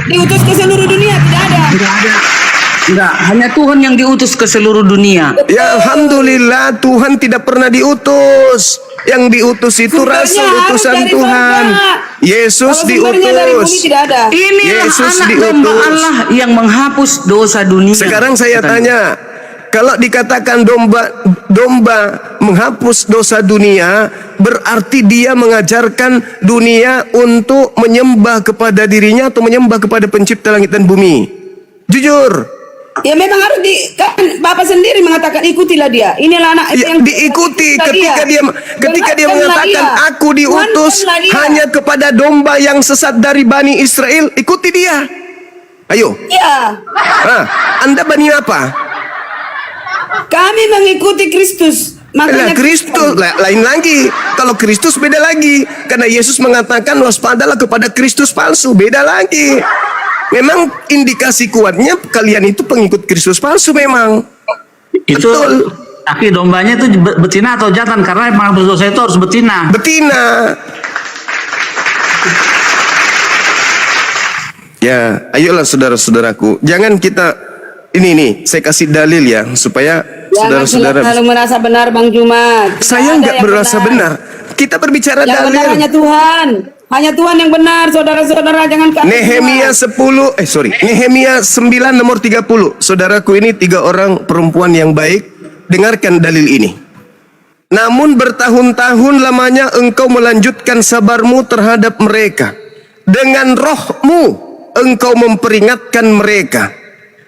diutus ke seluruh dunia? Tidak ada. Enggak, hanya Tuhan yang diutus ke seluruh dunia. Ya Alhamdulillah, Tuhan tidak pernah diutus. Yang diutus itu Sumbernya rasul harus utusan dari Tuhan. surga. Yesus Kalau sumbernya dari bumi diutus. tidak ada. Inilah Yesus anak domba diutus. Allah yang menghapus dosa dunia. Sekarang saya Katanya. tanya, kalau dikatakan domba menghapus dosa dunia, berarti dia mengajarkan dunia untuk menyembah kepada dirinya atau menyembah kepada pencipta langit dan bumi? Jujur. Ya memang harus kan Bapak sendiri mengatakan ikutilah dia. Inilah anak Ya, diikuti ketika dia mengatakan aku diutus hanya kepada domba yang sesat dari Bani Israel, ikuti dia. Ayo. Ya, Anda Bani apa? kami mengikuti Kristus. Lah Kristus lain lagi. Kalau Kristus beda lagi. Karena Yesus mengatakan waspadalah kepada Kristus palsu, beda lagi. Memang indikasi kuatnya kalian itu pengikut Kristus palsu memang. Itu Betul. tapi dombanya itu betina atau jantan? Karena emang dosa itu harus betina. Betina. Ya, ayolah saudara-saudaraku, jangan kita ini nih, saya kasih dalil ya supaya Jangan saudara-saudara. selalu merasa benar Bang Jumat. Saya Tidak ada nggak yang berasa benar. Kita berbicara Yang benar dalil. hanya Tuhan. Hanya Tuhan yang benar, saudara-saudara, jangan kami. Nehemia 10, Nehemia 9 nomor 30. Saudaraku, ini 3 orang perempuan yang baik. Dengarkan dalil ini. Namun bertahun-tahun lamanya engkau melanjutkan sabarmu terhadap mereka. Dengan rohmu engkau memperingatkan mereka.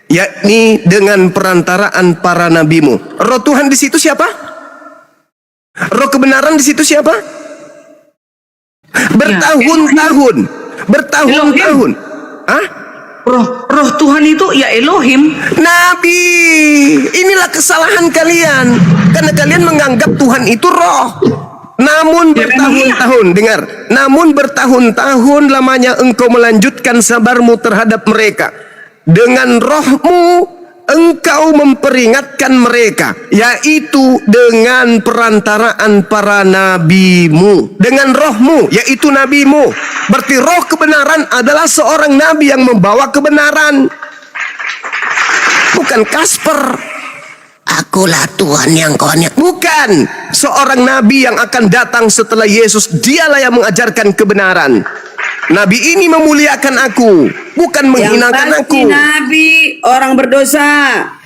Yakni dengan perantaraan para nabimu. Roh Tuhan di situ siapa? Roh kebenaran di situ siapa? Bertahun-tahun. Bertahun-tahun. Hah? Roh Tuhan itu ya Elohim. Nabi, inilah kesalahan kalian. Karena kalian menganggap Tuhan itu roh. Namun bertahun-tahun, dengar. Namun bertahun-tahun lamanya engkau melanjutkan sabarmu terhadap mereka. Dengan rohmu engkau memperingatkan mereka, yaitu dengan perantaraan para nabimu. Dengan rohmu, yaitu nabimu. Berarti roh kebenaran adalah seorang nabi yang membawa kebenaran. Bukan Kasper. Akulah Tuhan yang kau lihat. Bukan. Seorang nabi yang akan datang setelah Yesus. Dialah yang mengajarkan kebenaran. Nabi ini memuliakan aku, bukan menghinakan Yang pasti aku. Nabi orang berdosa,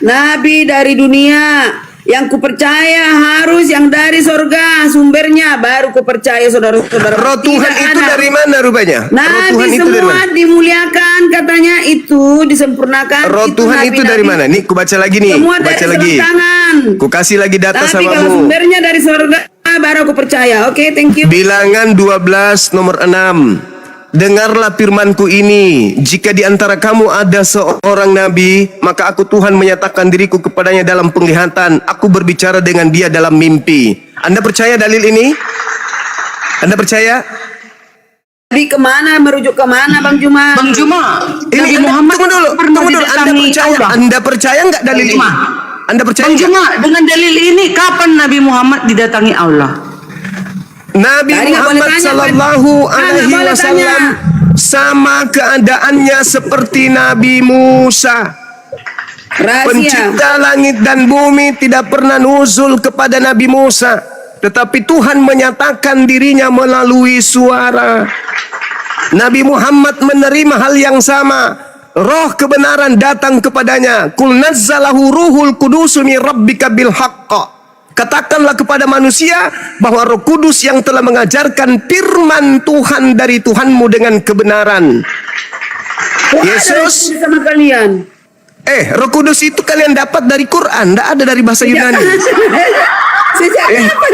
Nabi dari dunia. Yang kupercaya harus yang dari sorga sumbernya, baru kupercaya saudara-saudara. Roh Tuhan Tidak itu ada. dari mana rupanya? Roh Nabi Tuhan itu dari semua mana? dimuliakan katanya, itu disempurnakan. Roh Tuhan itu dari mana? Nih, ku baca lagi nih. Semua Ku dari baca lagi. tangan. Ku kasih lagi data Tapi kalau samamu. sumbernya dari sorga, baru aku percaya. Oke, thank you. Bilangan 12 nomor 6. Dengarlah firmanku ini, jika di antara kamu ada seorang nabi, maka aku Tuhan menyatakan diriku kepadanya dalam penglihatan, aku berbicara dengan dia dalam mimpi. Anda percaya dalil ini? Anda percaya? Nabi kemana, merujuk kemana Bang Juma? Bang Juma, Nabi Anda, Muhammad tunggu dulu, pernah tunggu dulu. didatangi Allah. Anda percaya nggak dalil ini? Juma. Anda percaya Bang nggak? Juma, dengan dalil ini kapan Nabi Muhammad didatangi Allah? Nabi Tadi nggak boleh Muhammad tanya, sallallahu Pak. alaihi Nggak boleh wasallam sama keadaannya seperti Nabi Musa. Rahasia. Pencipta langit dan bumi tidak pernah nuzul kepada Nabi Musa, tetapi Tuhan menyatakan dirinya melalui suara. Nabi Muhammad menerima hal yang sama. Roh kebenaran datang kepadanya. Qul nazzalahu ruhul qudusu min rabbika bil haqq. Katakanlah kepada manusia bahwa Roh Kudus yang telah mengajarkan firman Tuhan dari Tuhanmu dengan kebenaran. Yesus, sama kalian. Roh Kudus itu kalian dapat dari Quran, tidak ada dari bahasa Yunani. Sejak kapan?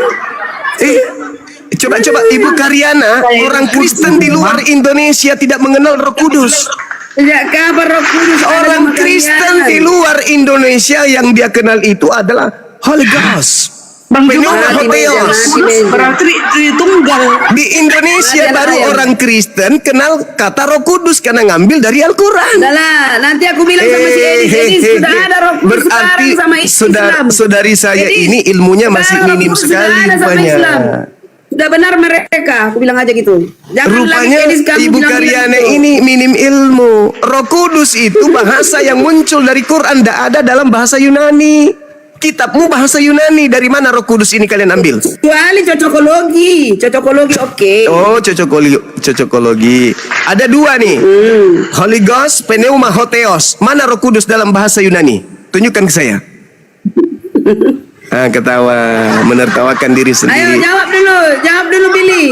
Coba Ibu Karyana, orang Kristen di luar Indonesia tidak mengenal Roh Kudus. Sejak kapan Roh Kudus ada Orang sama Kristen kalian? di luar Indonesia yang dia kenal itu adalah Holy Ghost. Bang Juma, Pneumahotheos. berarti Tritunggal. Di Indonesia Ada baru yang- orang Kristen kenal kata Roh Kudus karena ngambil dari Al-Quran. Adalah, nanti aku bilang sama si Edi, sudah ada Roh Kudus Berarti sekarang sama Islam. saudari saya Jadi, ini ilmunya masih sekarang Roh minim Kudus sekali sudah ada sama rupanya. Islam. Sudah benar mereka, aku bilang aja gitu. Jangan Rupanya lagi Edi, kamu Ibu bilang Karyana gitu. ini minim ilmu. Roh Kudus itu bahasa yang muncul dari Quran, tidak ada dalam bahasa Yunani. kitabmu bahasa Yunani. Dari mana Roh Kudus ini kalian ambil? Kecuali cocokologi oke. Oh, cocokologi. Ada dua nih. Holy Ghost, pneuma, hotheos. Mana Roh Kudus dalam bahasa Yunani? Tunjukkan ke saya. Ketawa, menertawakan diri Ayo sendiri. jawab dulu Billy.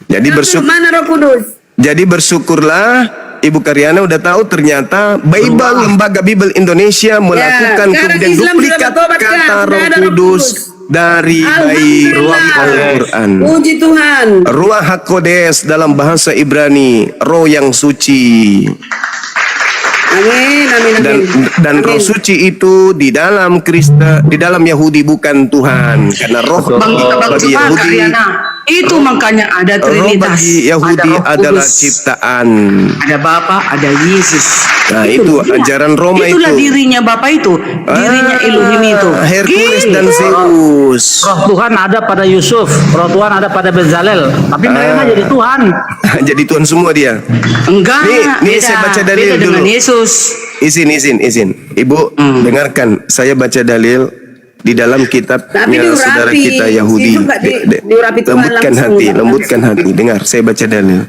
Jadi Mana Roh Kudus? Jadi bersyukurlah Ibu Karyana udah tahu ternyata Bible, Lembaga Bible Indonesia melakukan sekarang kemudian Islam duplikat sudah bertobat, kata Kak. Roh Sudah ada Roh Kudus Kudus. dari Al-Quran. Puji Tuhan. Ruach HaKodes dalam bahasa Ibrani, roh yang suci. Amin. Dan roh suci itu di dalam di dalam Yahudi bukan Tuhan, karena roh bagi Yahudi, Karyana. Itu makanya ada roh Trinitas. bagi Yahudi Ada Roh adalah Kudus, ciptaan. ada Bapa, ada Yesus. Nah itu ajaran Roma Itulah itu. dirinya Bapa itu, dirinya Elohim itu. Hercules Gitu. dan Zeus. Roh Tuhan ada pada Yusuf, Roh Tuhan ada pada Bezalel, tapi mereka jadi Tuhan. Jadi Tuhan semua dia. Enggak, Nih, beda. saya baca dalil Beda dengan dulu. Yesus. Izin. Ibu, dengarkan. Saya baca dalil di dalam Tapi kitabnya diurapi. saudara kita Yahudi. Itu nggak diurapi Tuhan Lembutkan langsung, hati, Bang. lembutkan hati. Dengar, saya baca dalil.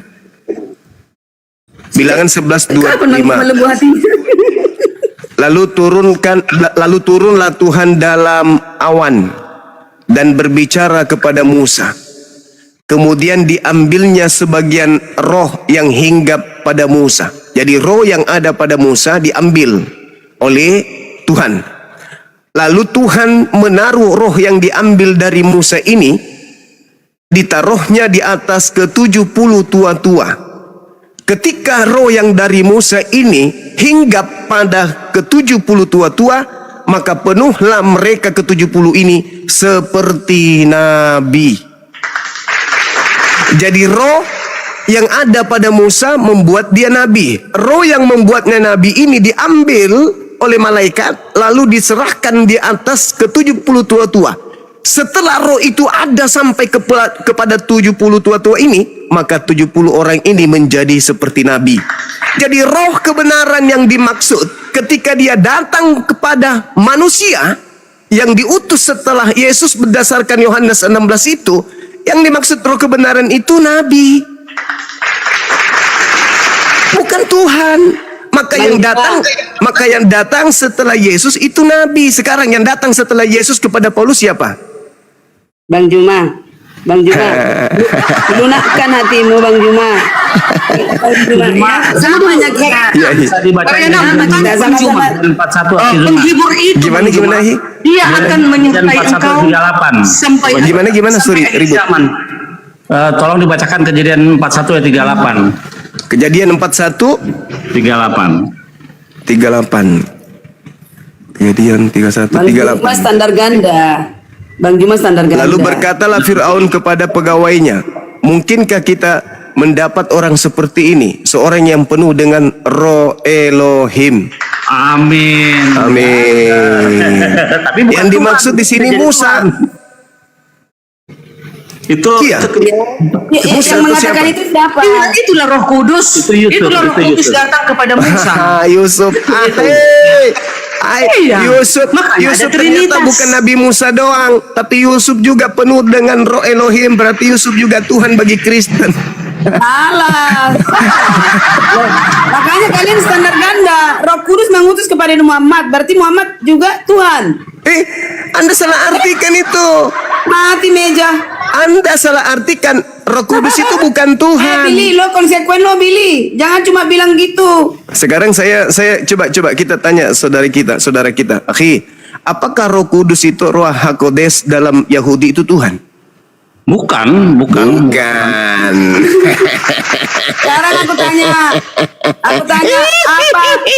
Bilangan 11:25. Kapan melembu hatinya? Lalu turunlah Tuhan dalam awan dan berbicara kepada Musa. Kemudian diambilnya sebagian roh yang hinggap pada Musa. Jadi roh yang ada pada Musa diambil oleh Tuhan. Lalu Tuhan menaruh roh yang diambil dari Musa ini, ditaruhnya di atas ke-70 tua-tua. Ketika roh yang dari Musa ini hinggap pada ke-70 tua-tua, maka penuhlah mereka ke-70 ini seperti nabi. Jadi roh yang ada pada Musa membuat dia nabi. Roh yang membuatnya nabi ini diambil oleh malaikat lalu diserahkan di atas ke-70 tua-tua. Setelah roh itu ada sampai kepada 70 tua-tua ini, maka 70 orang ini menjadi seperti nabi. Jadi roh kebenaran yang dimaksud ketika dia datang kepada manusia yang diutus setelah Yesus berdasarkan Yohanes 16 itu, yang dimaksud roh kebenaran itu nabi, bukan Tuhan. Maka yang datang setelah Yesus itu nabi. Sekarang yang datang setelah Yesus kepada Paulus siapa? Bang Juma, lunakkan hatimu Bang Juma. Samanya kita. Ya, Bisa dibacain Karyana, dengan bukan Sama-sama. cuma 41 Aki Zuma. penghibur itu. Gimana, Hi? Dia akan menyertai 41, engkau 38. sampai Gimana? Sorry, sampai akhir ribut. zaman. Tolong dibacakan Kejadian 41 ayat 38. Kejadian 41 38. 38. Kejadian 31 Bang Juma 38. standar ganda. Bang Juma standar ganda. Lalu berkatalah Fir'aun kepada pegawainya, mungkinkah kita mendapat orang seperti ini, seorang yang penuh dengan roh Elohim. Amin. Amin. Tapi bukan Yang dimaksud Tuhan, di sini jadi Musa. Tuhan. Itu Iya. Musa yang itu mengatakan siapa? itu siapa? Itulah Roh Kudus. Itu Yusuf, Itulah Roh itu Kudus Yusuf. datang kepada Musa. Yusuf. Iya. Yusuf Makanya Yusuf ada ternyata Trinitas. bukan Nabi Musa doang, tapi Yusuf juga penuh dengan roh Elohim. Berarti Yusuf juga Tuhan bagi Kristen. Salah. Makanya kalian standar ganda. Roh Kudus mengutus kepada Muhammad, berarti Muhammad juga Tuhan. Anda salah artikan itu. Mati meja. Anda salah artikan Roh Kudus itu bukan Tuhan. Billy, lo konsekuen lo Billy. Jangan cuma bilang gitu. Sekarang saya coba kita tanya saudara kita. Akhi, apakah Roh Kudus itu Ruach HaKodes dalam Yahudi itu Tuhan? Bukan. Sekarang aku tanya,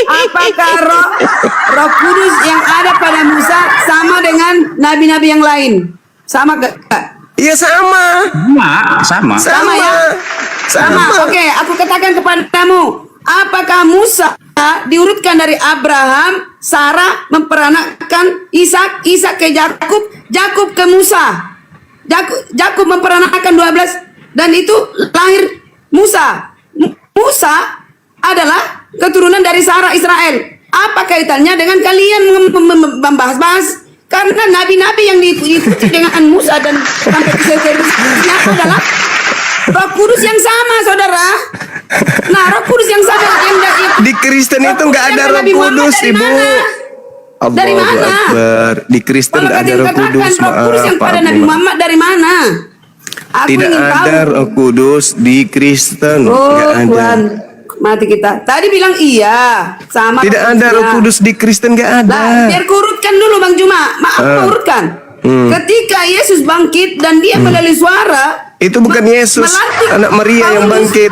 apakah roh Kudus yang ada pada Musa sama dengan nabi-nabi yang lain? Sama gak? Iya sama. Sama. Sama ya? Sama. Oke, aku katakan kepadamu, apakah Musa diurutkan dari Abraham, Sarah memperanakan Ishak, Ishak ke Yakub, Yakub ke Musa. Yakub memperanakan 12 dan itu lahir Musa. Musa adalah keturunan dari Sarah Israel. Apa kaitannya dengan kalian membahas-bahas karena nabi-nabi yang diikuti dengan Musa dan sampai ke seterusnya adalah Roh Kudus yang sama, saudara. Nah, Roh Kudus yang sama yang Di Kristen itu nggak ada Roh Nabi Muhammad Kudus, dari Ibu. mana? Dari Allahu mana? Akbar. Di Kristen Kalau nggak ada kata Roh Kudus. Roh Kudus yang pada Nabi Muhammad dari mana? Aku Tidak ingin ada tahu. Roh Kudus di Kristen. Oh Nggak ada. Tuhan, mati kita. Tadi bilang iya, sama. Tidak ada Roh Kudus di Kristen, nggak ada. Nah, biar kurutkan dulu Bang Juma. Maaf, urutkan. Ketika Yesus bangkit dan dia melalui suara, Itu bukan Yesus, melantik anak Maria yang Paulus. bangkit.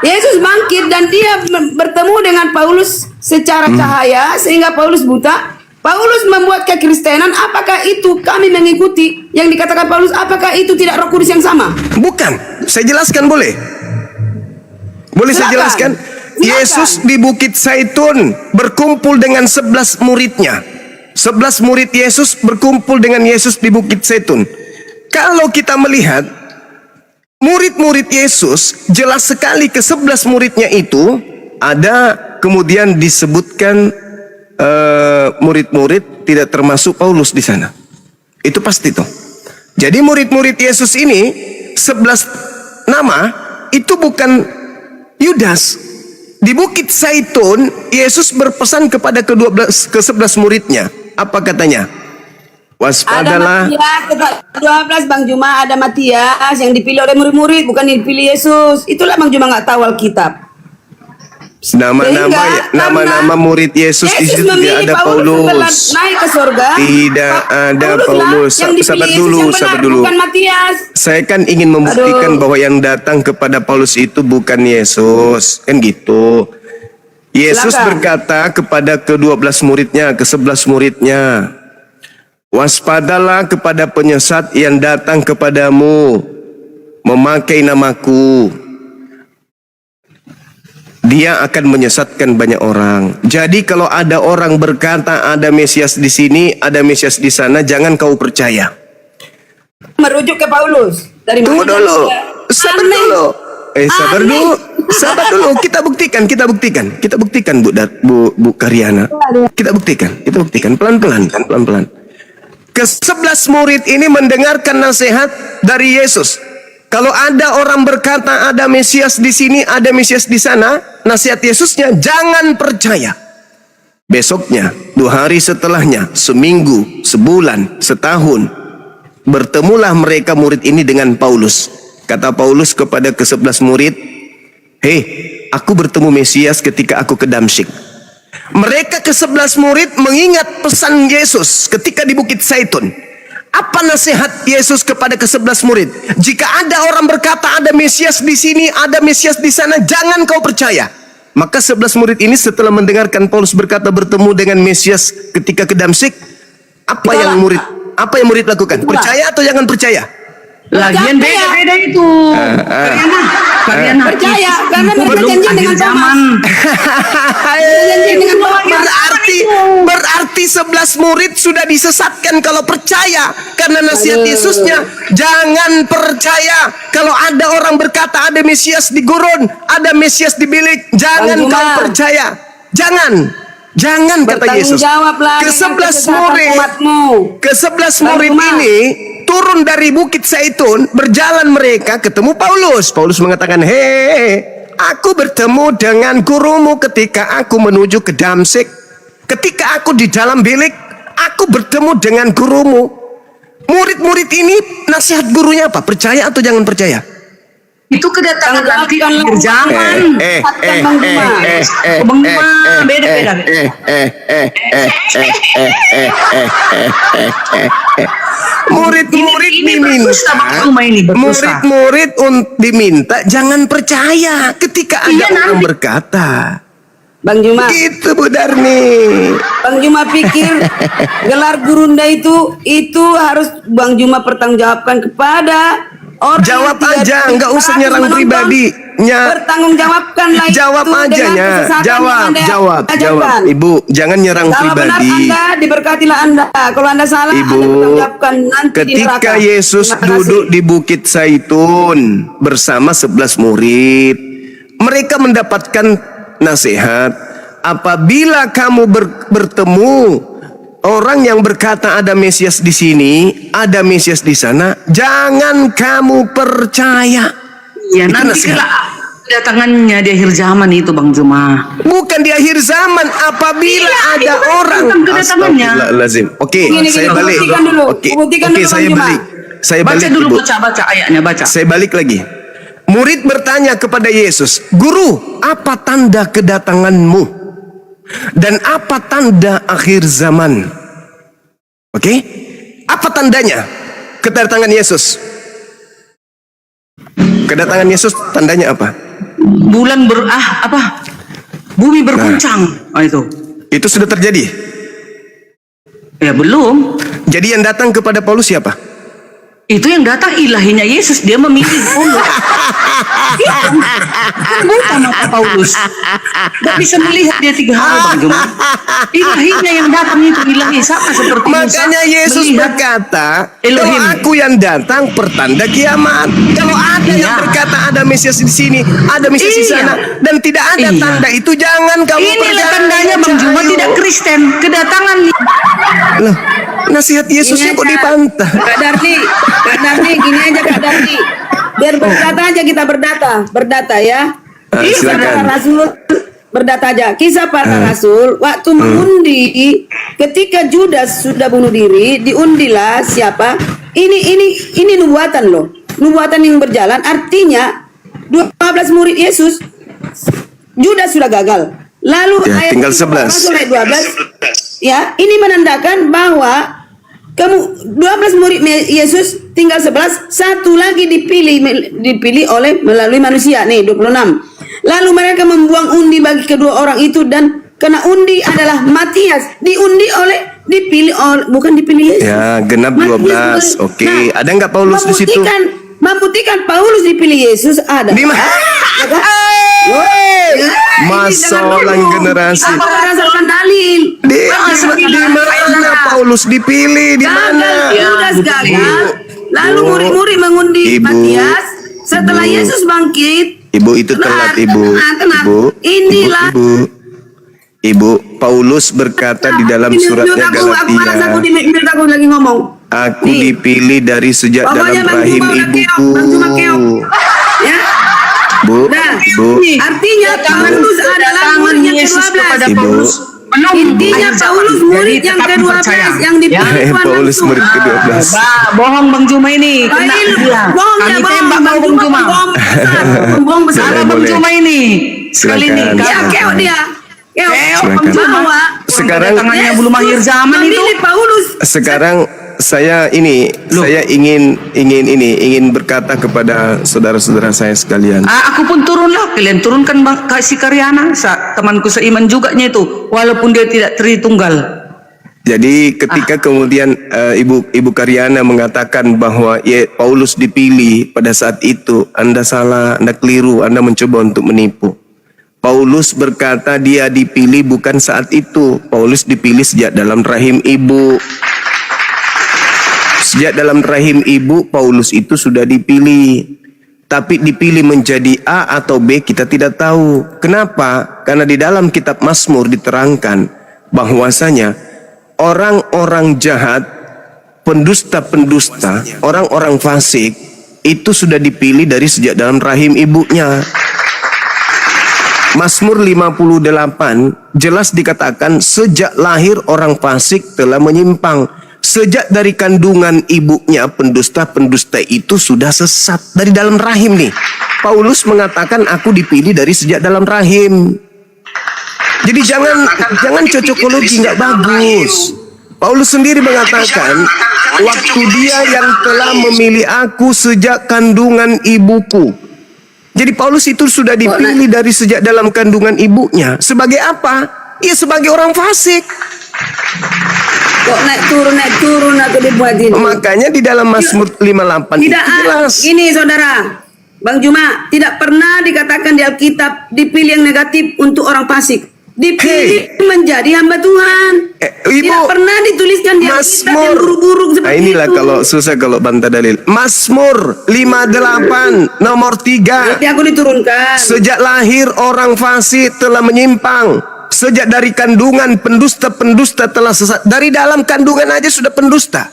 Yesus bangkit dan dia bertemu dengan Paulus secara cahaya sehingga Paulus buta. Paulus membuat kekristenan. Apakah itu kami mengikuti yang dikatakan Paulus? Apakah itu tidak Roh Kudus yang sama? Bukan. Saya jelaskan boleh? Boleh saya Silakan. jelaskan? Silakan. Yesus di Bukit Zaitun berkumpul dengan 11 muridnya. 11 murid Yesus berkumpul dengan Yesus di Bukit Zaitun. Kalau kita melihat murid-murid Yesus, jelas sekali ke 11 muridnya itu ada kemudian disebutkan murid-murid tidak termasuk Paulus di sana. Itu pasti tuh. Jadi murid-murid Yesus ini 11 nama itu bukan Yudas. Di Bukit Zaitun Yesus berpesan kepada ke-11 muridnya. Apa katanya? Waspadalah. Ada Matias, 12 Bang Juma, ada Matias yang dipilih oleh murid-murid, bukan dipilih Yesus. Itulah Bang Juma nggak tahu Alkitab. Nama-nama murid Yesus di situ tidak ada Paulus. Naik ke surga. Tidak ada Paulus. Yang dipilih Sabar Yesus dulu, yang benar, sabar dulu. bukan Matias. Saya kan ingin membuktikan bahwa yang datang kepada Paulus itu bukan Yesus. Kan gitu. Yesus Silakan. berkata kepada ke-12 muridnya, ke-11 muridnya, waspadalah kepada penyesat yang datang kepadamu memakai namaku. Dia akan menyesatkan banyak orang. Jadi kalau ada orang berkata ada Mesias di sini, ada Mesias di sana, jangan kau percaya. Merujuk ke Paulus. Dari Tunggu mana dulu. dia? Sabar Aneh. dulu. Sabar Aneh. dulu. Sabar dulu. Kita buktikan Bu Karyana. Kita buktikan pelan-pelan. Ke-11 murid ini mendengarkan nasihat dari Yesus. Kalau ada orang berkata ada Mesias di sini, ada Mesias di sana, nasihat Yesusnya jangan percaya. Besoknya, 2 hari setelahnya, seminggu, sebulan, setahun, bertemulah mereka murid ini dengan Paulus. Kata Paulus kepada ke-11 murid, "Hei, aku bertemu Mesias ketika aku ke Damsyik." Mereka ke-11 murid mengingat pesan Yesus ketika di Bukit Zaitun. Apa nasihat Yesus kepada ke-11 murid? Jika ada orang berkata ada Mesias di sini, ada Mesias di sana, jangan kau percaya. Maka 11 murid ini setelah mendengarkan Paulus berkata bertemu dengan Mesias ketika ke Damsyik, apa yang murid lakukan? Percaya atau jangan percaya? Lagian beda-beda itu. Karyana. Percaya, Yesus karena itu mereka belum janji akhir dengan zaman. Berarti 11 murid sudah disesatkan kalau percaya karena nasihat Yesusnya jangan percaya. Kalau ada orang berkata ada Mesias di gurun, ada Mesias di bilik, jangan Bang Juma. kau percaya. Jangan kata Yesus. Bertanggungjawablah dengan Ke-11 kesesatan murid, umatmu. ke-11 Bang murid Juma. ini turun dari Bukit Zaitun, berjalan mereka ketemu Paulus. Paulus mengatakan, "Hei, aku bertemu dengan gurumu ketika aku menuju ke Damsyik. Ketika aku di dalam bilik, aku bertemu dengan gurumu." Murid-murid ini nasihat gurunya apa? Percaya atau jangan percaya? Itu kedatangan nanti akhir zaman. Bang Juma, beda-beda. Murid-murid Ini berdusta, Bang Juma, ini berdusta. Murid-murid diminta jangan percaya ketika ada Iya, orang nanti. berkata. Bang Juma, Gitu Bu Darni. Bang Juma pikir gelar gurunda itu harus Bang Juma pertanggungjawabkan kepada orang Jawab yang tidak aja, nggak usah berhak nyerang menonton. pribadinya. Pertanggungjawabkanlah Jawab itu aja dengan nya. kesesatan yang Anda Jawab. ajarkan. Ibu, jangan nyerang Kalau benar pribadi. Anda, diberkatilah Anda. Kalau Anda salah, Ibu, Anda bertanggungjawabkan nanti di neraka. ketika Yesus Terima kasih. duduk di Bukit Zaitun bersama 11 murid, mereka mendapatkan nasihat, apabila kamu bertemu orang yang berkata ada Mesias di sini, ada Mesias di sana, jangan kamu percaya. Ya, Itu nanti nasihat. kelak kedatangannya di akhir zaman itu Bang Juma. Bukan di akhir zaman, apabila Iya, ada itu kan orang. tentang kedatangannya. Astagfirullahaladzim. Oke, Gini, saya gini, balik. buktikan dulu. Oke, Buktikan oke, dulu, saya Bang Juma. balik. Saya Baca balik dulu, Ibu. baca ayatnya, baca. Saya balik lagi. Murid bertanya kepada Yesus, "Guru, apa tanda kedatanganmu? Dan apa tanda akhir zaman?" Oke? Apa tandanya kedatangan Yesus? Kedatangan Yesus tandanya apa? Bulan bumi berguncang. Itu. Itu sudah terjadi. Ya belum. Jadi yang datang kepada Paulus siapa? Itu yang datang ilahinya Yesus, dia memilih Paulus. Bukan mata Paulus. Tidak bisa melihat dia 3 hari Bang Juma. Ilahinya yang datang itu ilahi sama seperti Musa. Makanya Yesus melihat berkata, Elohim. kalau aku yang datang pertanda kiamat. Kalau ada yang Iya. berkata ada Mesias di sini, ada Mesias di Iya. sana, dan tidak ada Iya. tanda itu, jangan kamu Inilah percaya. tandanya Bang Juma Ayo. tidak Kristen. Kedatangan Loh, nasihat Yesusnya kok dipantah? Kak Darni, gini aja Kak Darni. Biar berdata aja kita berdata ya. Kisah silakan. para rasul berdata aja. Kisah para rasul waktu mengundi ketika Judas sudah bunuh diri, diundilah siapa? Ini nubuatan loh. Nubuatan yang berjalan artinya 12 murid Yesus Judas sudah gagal. Lalu Ya, tinggal 11. Rasul ayat 12 ya, ini menandakan bahwa 12 murid Yesus tinggal 11, satu lagi dipilih oleh melalui manusia nih 26. Lalu mereka membuang undi bagi kedua orang itu dan kena undi adalah Matias, bukan dipilih Yesus. Ya, genap Matias 12. Oke, ada nggak Paulus di situ? Membuktikan Paulus dipilih Yesus ada. Di mana? Ya kan? Masalah generasi. Apa berdasarkan dalil? Di mana Paulus dipilih? Di mana? Judas gagal. Lalu murid-murid mengundi Ibu. Matias. Setelah Ibu. Yesus bangkit. Ibu itu telat, Ibu. Tenang. Inilah. Ibu, Paulus berkata di dalam suratnya Aku malas aku Galatia, aku lagi ngomong. aku Nih. dipilih dari sejak Pokoknya dalam Bang rahim Juma udah ibuku. Bang Juma keok. Ya. Bu, Nah, Bu, artinya Paulus adalah murid yang Yesus kepada ke-12. Ibu. Paulus. Intinya Paulus murid yang tetap ke-12 percaya. yang dipilih Tuhan Paulus langsung. murid ke-12. Bohong Bang Juma ini. Kena Baik, dia. bohong ya, Kami bohong. tembak Bang Bang Juma. bohong besar. Bohong besar. Salah Bang Boleh. Juma ini. Sekali ini. Silakan. Ya, keok dia. Keok. Silakan. Bahwa Sekarang tangannya belum akhir zaman itu. memilih Paulus. sekarang saya ingin berkata kepada saudara-saudara saya sekalian. Aku pun turunlah. Kalian turunkan si Karyana. Temanku seiman juga itu. Walaupun dia tidak Tritunggal. Jadi ketika kemudian Ibu Karyana mengatakan bahwa Paulus dipilih pada saat itu, Anda salah, Anda keliru, Anda mencoba untuk menipu. Paulus berkata dia dipilih bukan saat itu. Paulus dipilih sejak dalam rahim ibu. Sejak dalam rahim ibu, Paulus itu sudah dipilih. Tapi dipilih menjadi A atau B kita tidak tahu. Kenapa? Karena di dalam kitab Mazmur diterangkan bahwasanya orang-orang jahat, pendusta-pendusta, orang-orang fasik itu sudah dipilih dari sejak dalam rahim ibunya. Mazmur 58 jelas dikatakan sejak lahir orang fasik telah menyimpang. Sejak dari kandungan ibunya pendusta-pendusta itu sudah sesat dari dalam rahim nih. Paulus mengatakan aku dipilih dari sejak dalam rahim. Jadi jangan cocokologi, nggak bagus. Paulus sendiri mengatakan waktu dia yang telah memilih aku sejak kandungan ibuku. Jadi Paulus itu sudah dipilih dari sejak dalam kandungan ibunya. Sebagai apa? Ya sebagai orang fasik. Kok naik turun aku dibuat ini. Makanya di dalam Mazmur 58 Tidak itu jelas. ini saudara Bang Juma, tidak pernah dikatakan di Alkitab dipilih yang negatif untuk orang fasik. Dipilih menjadi hamba Tuhan. Ibu, tidak pernah dituliskan di Alkitab yang buruk-buruk seperti inilah itu. kalau susah kalau bantah dalil. Mazmur 58 nomor 3. Nanti aku diturunkan. Sejak lahir orang fasik telah menyimpang. sejak dari kandungan pendusta-pendusta telah sesat. Dari dalam kandungan aja sudah pendusta.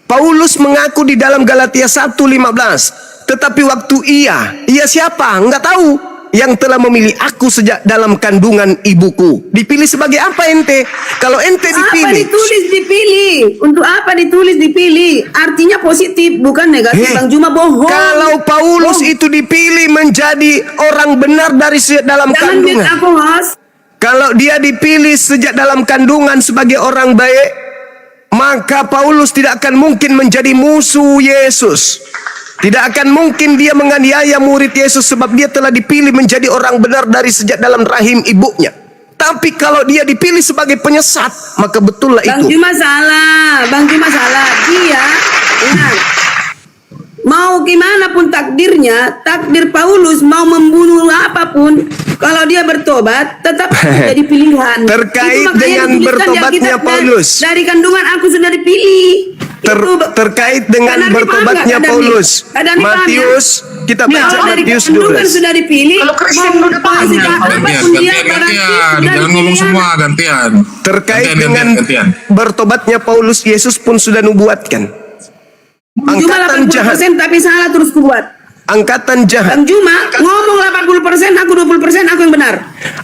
Paulus mengaku di dalam Galatia 1:15, tetapi waktu ia siapa? Enggak tahu. Yang telah memilih aku sejak dalam kandungan ibuku. Dipilih sebagai apa ente? Kalau ente Apa dipilih, ditulis dipilih? Untuk apa ditulis dipilih? Artinya positif, bukan negatif. Bang Juma bohong. kalau Paulus itu dipilih menjadi orang benar dari sejak dalam Jangan bikin kandungan. aku host. Kalau dia dipilih sejak dalam kandungan sebagai orang baik, maka Paulus tidak akan mungkin menjadi musuh Yesus. Tidak akan mungkin dia menganiaya murid Yesus sebab dia telah dipilih menjadi orang benar dari sejak dalam rahim ibunya. Tapi kalau dia dipilih sebagai penyesat, maka betullah Bang itu. Juma salah. Bang Juma salah. Dia, ingat, mau gimana pun takdirnya, takdir Paulus mau membunuh apapun, kalau dia bertobat, tetap jadi pilihan. Terkait Itu makanya dengan dituliskan di bertobatnya Alkitab, Paulus. Dari kandungan aku sudah dipilih. Terkait dengan Kadang bertobatnya dipaham nggak? Paulus, Kadang dipaham ya? Matius, kita baca Kalau dari Matius kandungan 12. sudah dipilih. Kalau Kristen mau udah paham sejak ya. apapun Gantian, dia gantian, berarti gantian. sudah Jangan ngomong dipilih. semua, gantian. Terkait Gantian, dengan gantian. bertobatnya Paulus, Yesus pun sudah nubuatkan. Cuma Angkatan 80% jahat, tapi salah terus kubuat. angkatan jahat. Bang Juma ngomong 80%, aku 20%, aku yang benar.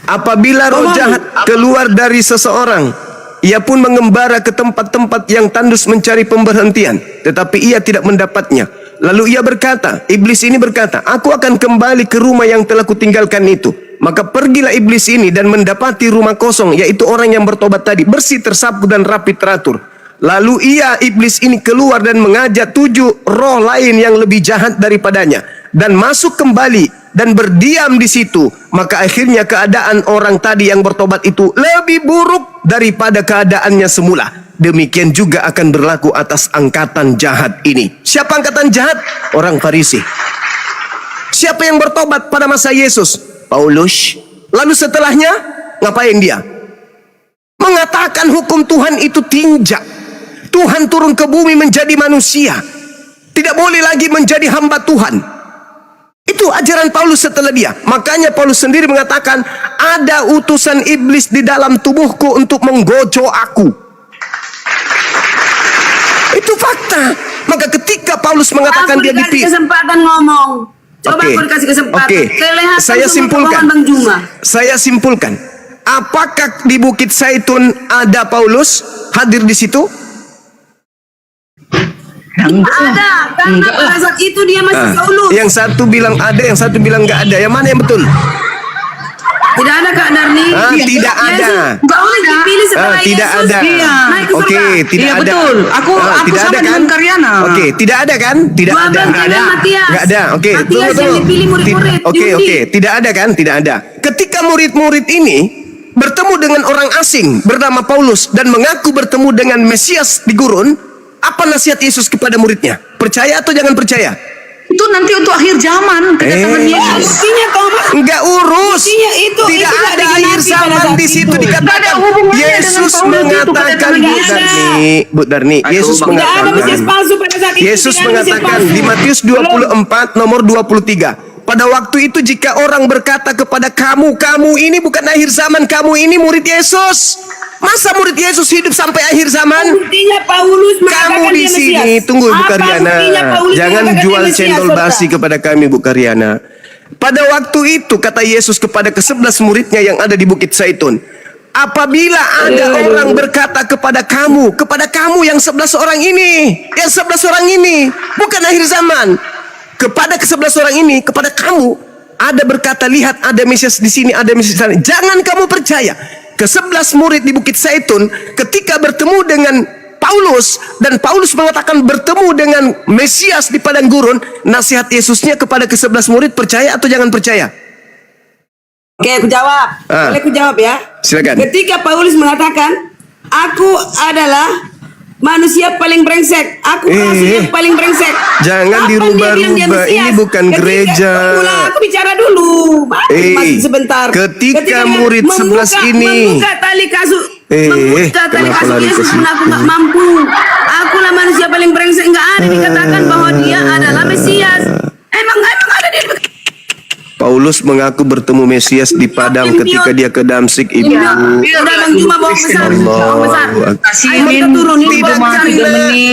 Apabila roh Ngomong. jahat keluar dari seseorang, ia pun mengembara ke tempat-tempat yang tandus mencari pemberhentian, tetapi ia tidak mendapatnya. Lalu ia berkata, iblis ini berkata, aku akan kembali ke rumah yang telah kutinggalkan itu. Maka pergilah iblis ini dan mendapati rumah kosong, yaitu orang yang bertobat tadi, bersih, tersapu dan rapi teratur. Lalu iblis ini keluar dan mengajak 7 roh lain yang lebih jahat daripadanya, dan masuk kembali dan berdiam di situ. Maka akhirnya keadaan orang tadi yang bertobat itu lebih buruk daripada keadaannya semula. Demikian juga akan berlaku atas angkatan jahat ini. Siapa angkatan jahat? Orang Farisi. Siapa yang bertobat pada masa Yesus? Paulus. Lalu setelahnya ngapain dia? Mengatakan hukum Tuhan itu tinjak. Tuhan turun ke bumi menjadi manusia. Tidak boleh lagi menjadi hamba Tuhan. Itu ajaran Paulus setelah dia. Makanya Paulus sendiri mengatakan, ada utusan iblis di dalam tubuhku untuk menggojok aku. Itu fakta. Maka ketika Paulus mengatakan Aku dia dikasih dipilih. kesempatan ngomong. Coba Oke. aku dikasih kesempatan. Oke. Kelihatan Saya semua simpulkan. kebohongan Bang Juma. Saya simpulkan. Apakah di Bukit Zaitun ada Paulus hadir di situ? Ada, karena pada saat itu dia masih Saulus. Yang satu bilang ada, yang satu bilang nggak ada. Yang mana yang betul? Tidak ada Kak Darni. Tidak ada. Paulus dipilih setelah Tidak Yesus ada. naik ke Oke, surga. tidak Iya, ada. betul. Aku tidak sama ada kan? dengan Karyana. Oke, tidak ada kan? Tidak 12 ada. dengan Matias. Nggak ada. Oke, Matias yang dipilih murid-murid, Oke, diundi. oke, tidak ada kan? Tidak ada. Ketika murid-murid ini bertemu dengan orang asing bernama Paulus dan mengaku bertemu dengan Mesias di gurun, apa nasihat Yesus kepada muridnya? Percaya atau jangan percaya? Itu nanti untuk akhir zaman kedatangan Yesus. Buktinya Thomas. Enggak urus. Buktinya itu Tidak nggak ada digenapi akhir pada zaman saat di situ itu. Nggak ada dikatakan. hubungannya Yesus dengan Paulus itu mengatakan, kedatangan Bu Yesus. Darni, Bu Darni, Yesus Bang. Tidak ada mengatakan. Mesias palsu pada saat itu. Yesus Tidak ada Mesias mengatakan palsu. di Matius 24 nomor 23. Pada waktu itu jika orang berkata kepada kamu, kamu ini bukan akhir zaman, kamu ini murid Yesus. Masa murid Yesus hidup sampai akhir zaman? Buktinya Paulus mengatakan Kamu di dia sini, Mesias. tunggu Bu Apa Karyana. buktinya Paulus Jangan mengatakan jual dia Mesias, cendol saudara? basi kepada kami Bu Karyana. Pada waktu itu kata Yesus kepada ke-11 muridnya yang ada di Bukit Zaitun, apabila ada orang berkata kepada kamu yang 11 orang ini, bukan akhir zaman. Kepada ke-11 orang ini, kepada kamu, ada berkata, lihat ada Mesias di sini, ada Mesias di sana. Jangan kamu percaya. Ke-11 murid di Bukit Zaitun ketika bertemu dengan Paulus dan Paulus mengatakan bertemu dengan Mesias di padang gurun, nasihat Yesusnya kepada ke-11 murid, percaya atau jangan percaya? Oke, aku jawab. Boleh aku jawab ya? Silakan. Ketika Paulus mengatakan, aku adalah manusia paling brengsek. Aku rasul yang paling brengsek. Jangan Kapan dia bilang dia dirubah-rubah. Mesias? Ini bukan gereja. Tunggulah, aku bicara dulu. Masih sebentar. Ketika dia murid 11 ini. membuka tali kasut. Eh, membuka tali kenapa kasut lari Yesus ke situ? pun aku nggak mampu. Akulah manusia paling brengsek. Nggak ada dikatakan bahwa dia adalah Mesias. Emang ada dia. Paulus Paulus mengaku bertemu Mesias di padang ketika dia ke Damsyik, Ibu. Udah Bang Juma bohong besar. Bohong besar. Kasih Ayo kita turunin Tidak bohong besar kena. ini.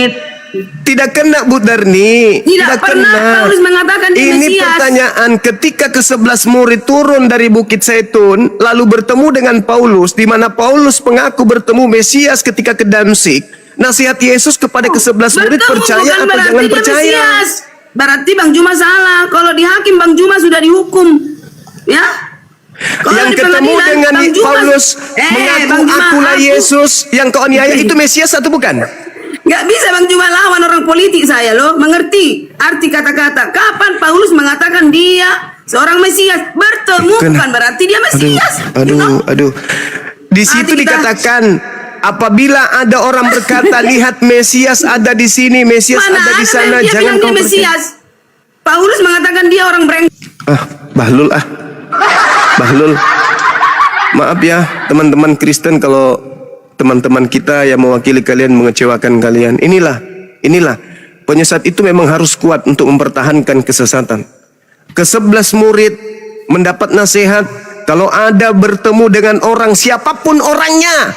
Tidak kena, Bu Darni. Tidak pernah Paulus mengatakan dia Ini Mesias. pertanyaan, ketika ke-11 murid turun dari Bukit Zaitun, lalu bertemu dengan Paulus, di mana Paulus mengaku bertemu Mesias ketika ke Damsyik. Nasihat Yesus kepada ke-11 murid, Bertemu percaya bukan atau berarti jangan dia percaya? Mesias. Berarti Bang Juma salah. Kalau di hakim Bang Juma sudah dihukum. Ya? Kalau Yang di ketemu pengadilan, dengan Bang Juma- Paulus Bang mengaku Juma, akulah Yesus yang kau aniaya, itu Mesias atau bukan? Nggak bisa Bang Juma lawan orang politik saya loh. Mengerti arti kata-kata. Kapan Paulus mengatakan dia seorang Mesias? Bertemu bukan berarti dia Mesias. You know? Aduh. Di situ Nanti kita- dikatakan, apabila ada orang berkata, lihat Mesias ada di sini, Mesias Mana ada di sana, dia jangan bilang kau dia percaya. Mesias. Paulus mengatakan dia orang Bahlul Bahlul. Maaf ya teman-teman Kristen kalau teman-teman kita yang mewakili kalian mengecewakan kalian. Inilah penyesat itu memang harus kuat untuk mempertahankan kesesatan. Ke-11 murid mendapat nasihat, kalau ada bertemu dengan orang, siapapun orangnya,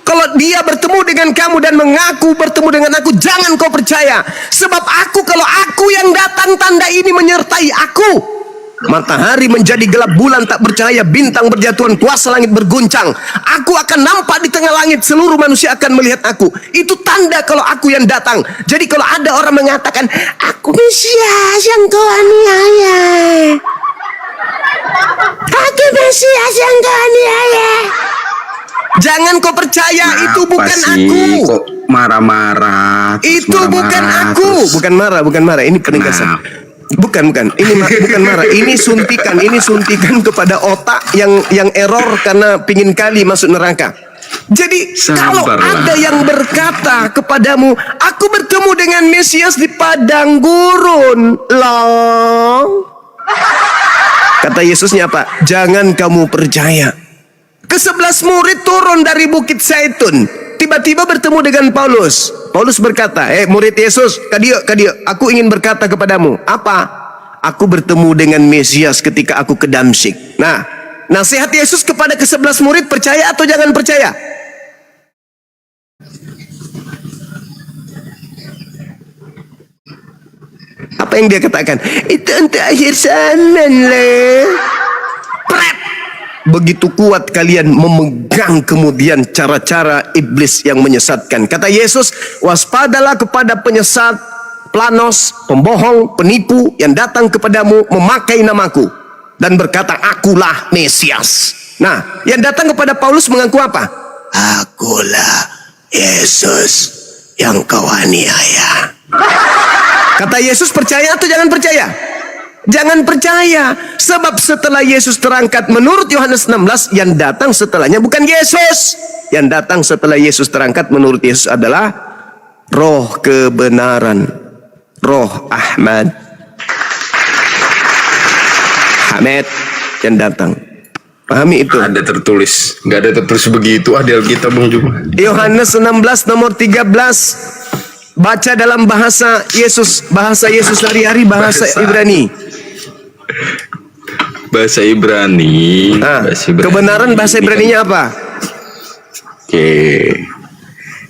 kalau dia bertemu dengan kamu dan mengaku bertemu dengan aku, jangan kau percaya. Sebab kalau aku yang datang, tanda ini menyertai aku. Matahari menjadi gelap, bulan tak bercahaya, bintang berjatuhan, kuasa langit berguncang. Aku akan nampak di tengah langit, seluruh manusia akan melihat aku. Itu tanda kalau aku yang datang. Jadi kalau ada orang mengatakan, aku Mesias yang kau aniaya, aku Mesias yang kau aniaya, jangan kau percaya. Itu bukan aku. Kok marah-marah? Terus Itu bukan marah-marah, aku. terus- Bukan marah. Ini penegasan. Kenapa? Bukan. Bukan marah. Ini suntikan kepada otak yang error karena pingin kali masuk neraka. Jadi kalau Sabarlah. ada yang berkata kepadamu, aku bertemu dengan Mesias di padang gurun, loh. Kata Yesusnya apa? Jangan kamu percaya. Ke-11 murid turun dari Bukit Zaitun, tiba-tiba bertemu dengan Paulus. Paulus berkata, murid Yesus, kadio, aku ingin berkata kepadamu. Apa? Aku bertemu dengan Mesias ketika aku ke Damsyik. Nah, nasihat Yesus kepada ke-11 murid, percaya atau jangan percaya? Apa yang dia katakan? Itu untuk akhir zaman lah. Pret. Begitu kuat kalian memegang kemudian cara-cara iblis yang menyesatkan. Kata Yesus, waspadalah kepada penyesat, planos, pembohong, penipu yang datang kepadamu memakai namaku dan berkata, akulah Mesias. Nah, yang datang kepada Paulus mengaku apa? Akulah Yesus yang kau aniaya. Kata Yesus, percaya atau jangan percaya? Jangan percaya. Sebab setelah Yesus terangkat, menurut Yohanes 16, yang datang setelahnya bukan Yesus. Yang datang setelah Yesus terangkat menurut Yesus adalah Roh kebenaran, Roh Ahmad yang datang. Pahami itu? Ada tertulis, nggak ada tertulis begitu di Alkitab, Bang Juma. Yohanes 16 nomor 13. Baca dalam bahasa Yesus hari-hari, bahasa Ibrani. Bahasa Ibrani. Kebenaran bahasa Ibraninya apa? Oke,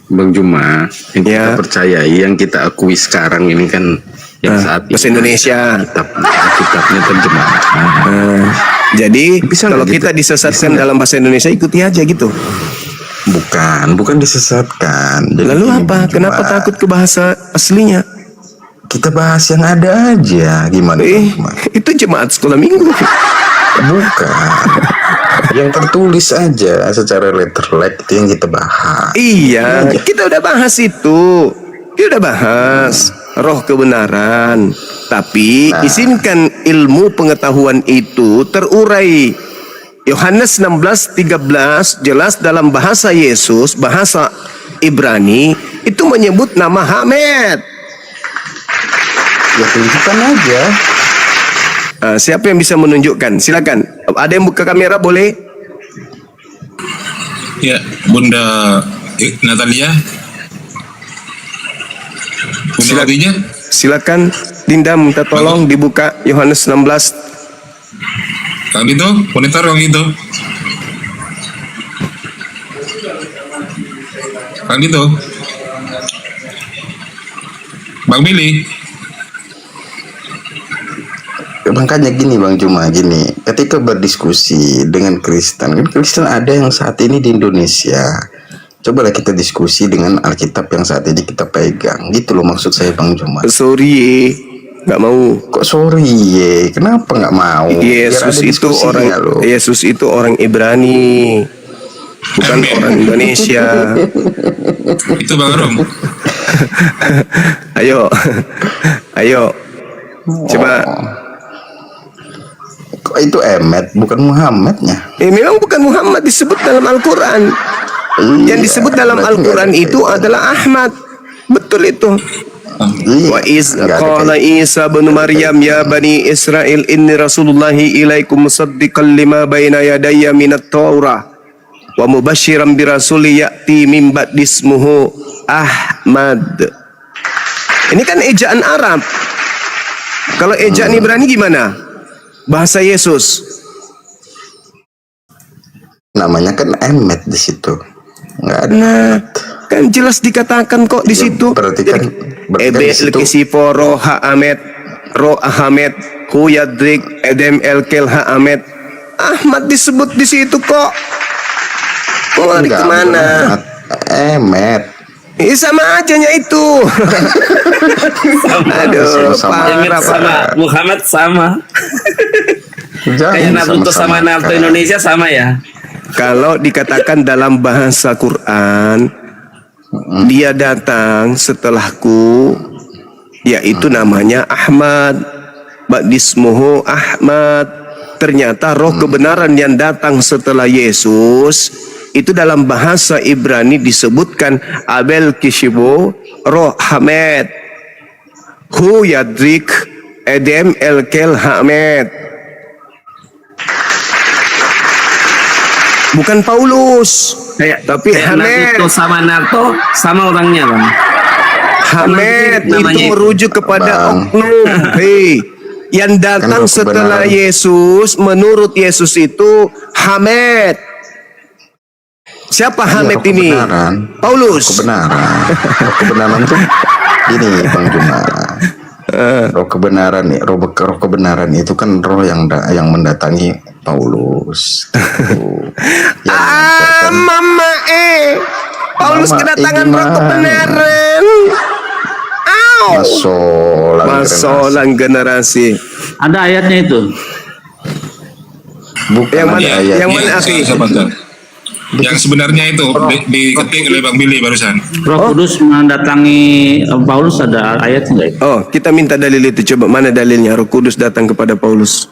Bang Juma, yang kita Ya. percayai, yang kita akui sekarang ini kan yang saat ini bahasa Indonesia. kitabnya terjemahan. Jadi Bisa kalau nggak kita gitu? disesatkan Bisa nggak? dalam bahasa Indonesia, ikuti aja gitu. Bukan disesatkan. Jadi Lalu gini, apa? Bang Juma, Kenapa takut ke bahasa aslinya? Kita bahas yang ada aja. Gimana, Bang Juma? Itu jemaat sekolah minggu. Bukan. Yang tertulis aja secara letterlek itu yang kita bahas. Iya, kita udah bahas itu. Kita udah bahas roh kebenaran. Tapi izinkan ilmu pengetahuan itu terurai. Yohanes 16:13 jelas dalam bahasa Yesus, bahasa Ibrani itu menyebut nama Hamed. Ya tunjukkan aja. Siapa yang bisa menunjukkan? Silakan. Ada yang buka kamera boleh? Ya, Bunda Natalia. Bunda Silakan. Khadijah. Silakan Dinda minta tolong dibuka Yohanes 16. Kang Dito, monitor Kang Dito. Kang Dito. Bang Billy. Makanya gini Bang Juma, gini, ketika berdiskusi dengan Kristen, kan Kristen ada yang saat ini di Indonesia. Cobalah kita diskusi dengan Alkitab yang saat ini kita pegang. Gitu loh maksud saya Bang Juma. Sorry, nggak mau. Kok sorry ye? Kenapa nggak mau? Biar ada diskusinya loh. Yesus itu orang Ibrani, bukan orang Indonesia. Itu Bang Rom. Ayo, coba. Kok itu Emet bukan Muhammadnya? Memang bukan Muhammad disebut dalam Al-Quran. Iya, Yang disebut dalam berarti Al-Quran nggak ada itu kaitan. adalah Ahmad. Betul itu. Iya, Wa iz nggak ada qala kaitan. Isa bin Maryam ya bani Israel inni rasulullahi ilaikum musaddiqan lima baina yadayya minat Taurah wa mubasysyiran bi rasuli ya'ti min ba'di ismuhu Ahmad. Ini kan ejaan Arab. Kalau ejaan Ibrani gimana? Bahasa Yesus. Namanya kan Emet di situ. Nggak ada. Nah, kan jelas dikatakan kok di Ya, situ. berarti kan Ebe di situ. lekisipo roha Ahmed, ro Ahmed, hu yadrik, edem elkel ha Ahmed. Ahmad disebut di situ kok. Mau lari Nggak, kemana? Muhammad. Emet. Sama ajanya itu. Aduh, Sama. Emir parah, sama parah. Muhammad sama. Kayak Naruto sama Naruto Indonesia sama ya. Kalau dikatakan dalam bahasa Quran, dia datang setelahku, yaitu namanya Ahmad. Ba'dismuhu Ahmad. Ternyata roh kebenaran yang datang setelah Yesus itu dalam bahasa Ibrani disebutkan Abel Kishibo roh Hamed. Hu yadrik edem elkel Hamed. Bukan Paulus, tapi Hamed. Naruto sama Naruto sama orangnya bang. Hamed Namanya itu itu. merujuk kepada Bang. oknum. Hei, yang datang Kan setelah kebenaran. Yesus, menurut Yesus itu Hamed. Siapa Hamed roh ini? kebenaran. Paulus. Kebenaran. Roh kebenaran tuh gini Bang Juma. Roh kebenaran nih, roh kebenaran itu kan roh yang mendatangi Paulus. Gitu. Yang mengajarkan Mama Paulus Mama, kedatangan roh gimana? kebenaran. Masolang generasi. Ada ayatnya itu. Bukan Yang mana? ada ayat. Yang mana, Akhi? Sahabat. Yang sebenarnya itu diketik oleh Bang Billy barusan. Roh Kudus mendatangi Paulus, ada ayatnya nggak? Oh, kita minta dalil itu. Coba mana dalilnya Roh Kudus datang kepada Paulus?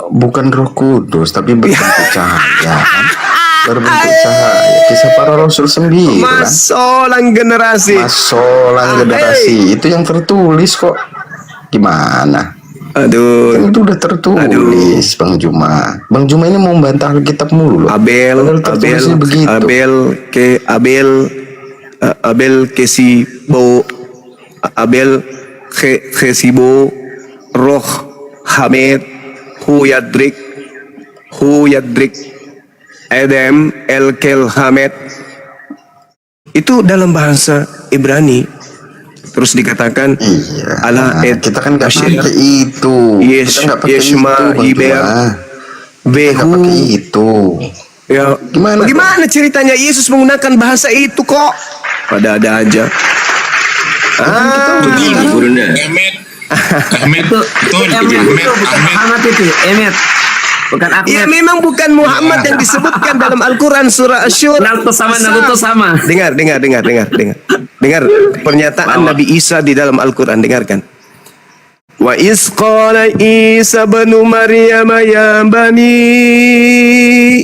Bukan Roh Kudus, tapi berbentuk cahaya kan? Berbentuk cahaya. Kisah para Rasul 9. Masolang generasi. Masolang generasi itu yang tertulis kok. Gimana? Aduh. Kan itu udah tertulis Bang Juma. Bang Juma ini mau membantah Alkitab mulu loh. Padahal tertulisnya begitu. Abel kesibo Abel kesibo roh Hamed hu yadrik edem elkel Hamed. Itu dalam bahasa Ibrani. Terus dikatakan Iya. ala Kita kan nggak Asyir. pakai itu. Kita nggak pakai itu, Yeshma Bang Hiber Juma. Kita nggak Behu. pakai itu. Ya, Gimana bagaimana ceritanya Yesus menggunakan bahasa itu kok? Ada aja. Ahmed, betul. Ahmed itu Emet. Bukan Ahmed. Ya memang bukan Muhammad yang disebutkan dalam Al-Quran surah Asy-Syura. Naruto sama Naruto sama. Dengar. Dengar pernyataan Nabi Isa di dalam Al-Quran, dengarkan. Wa iz qala Isa bin Maryam ya bani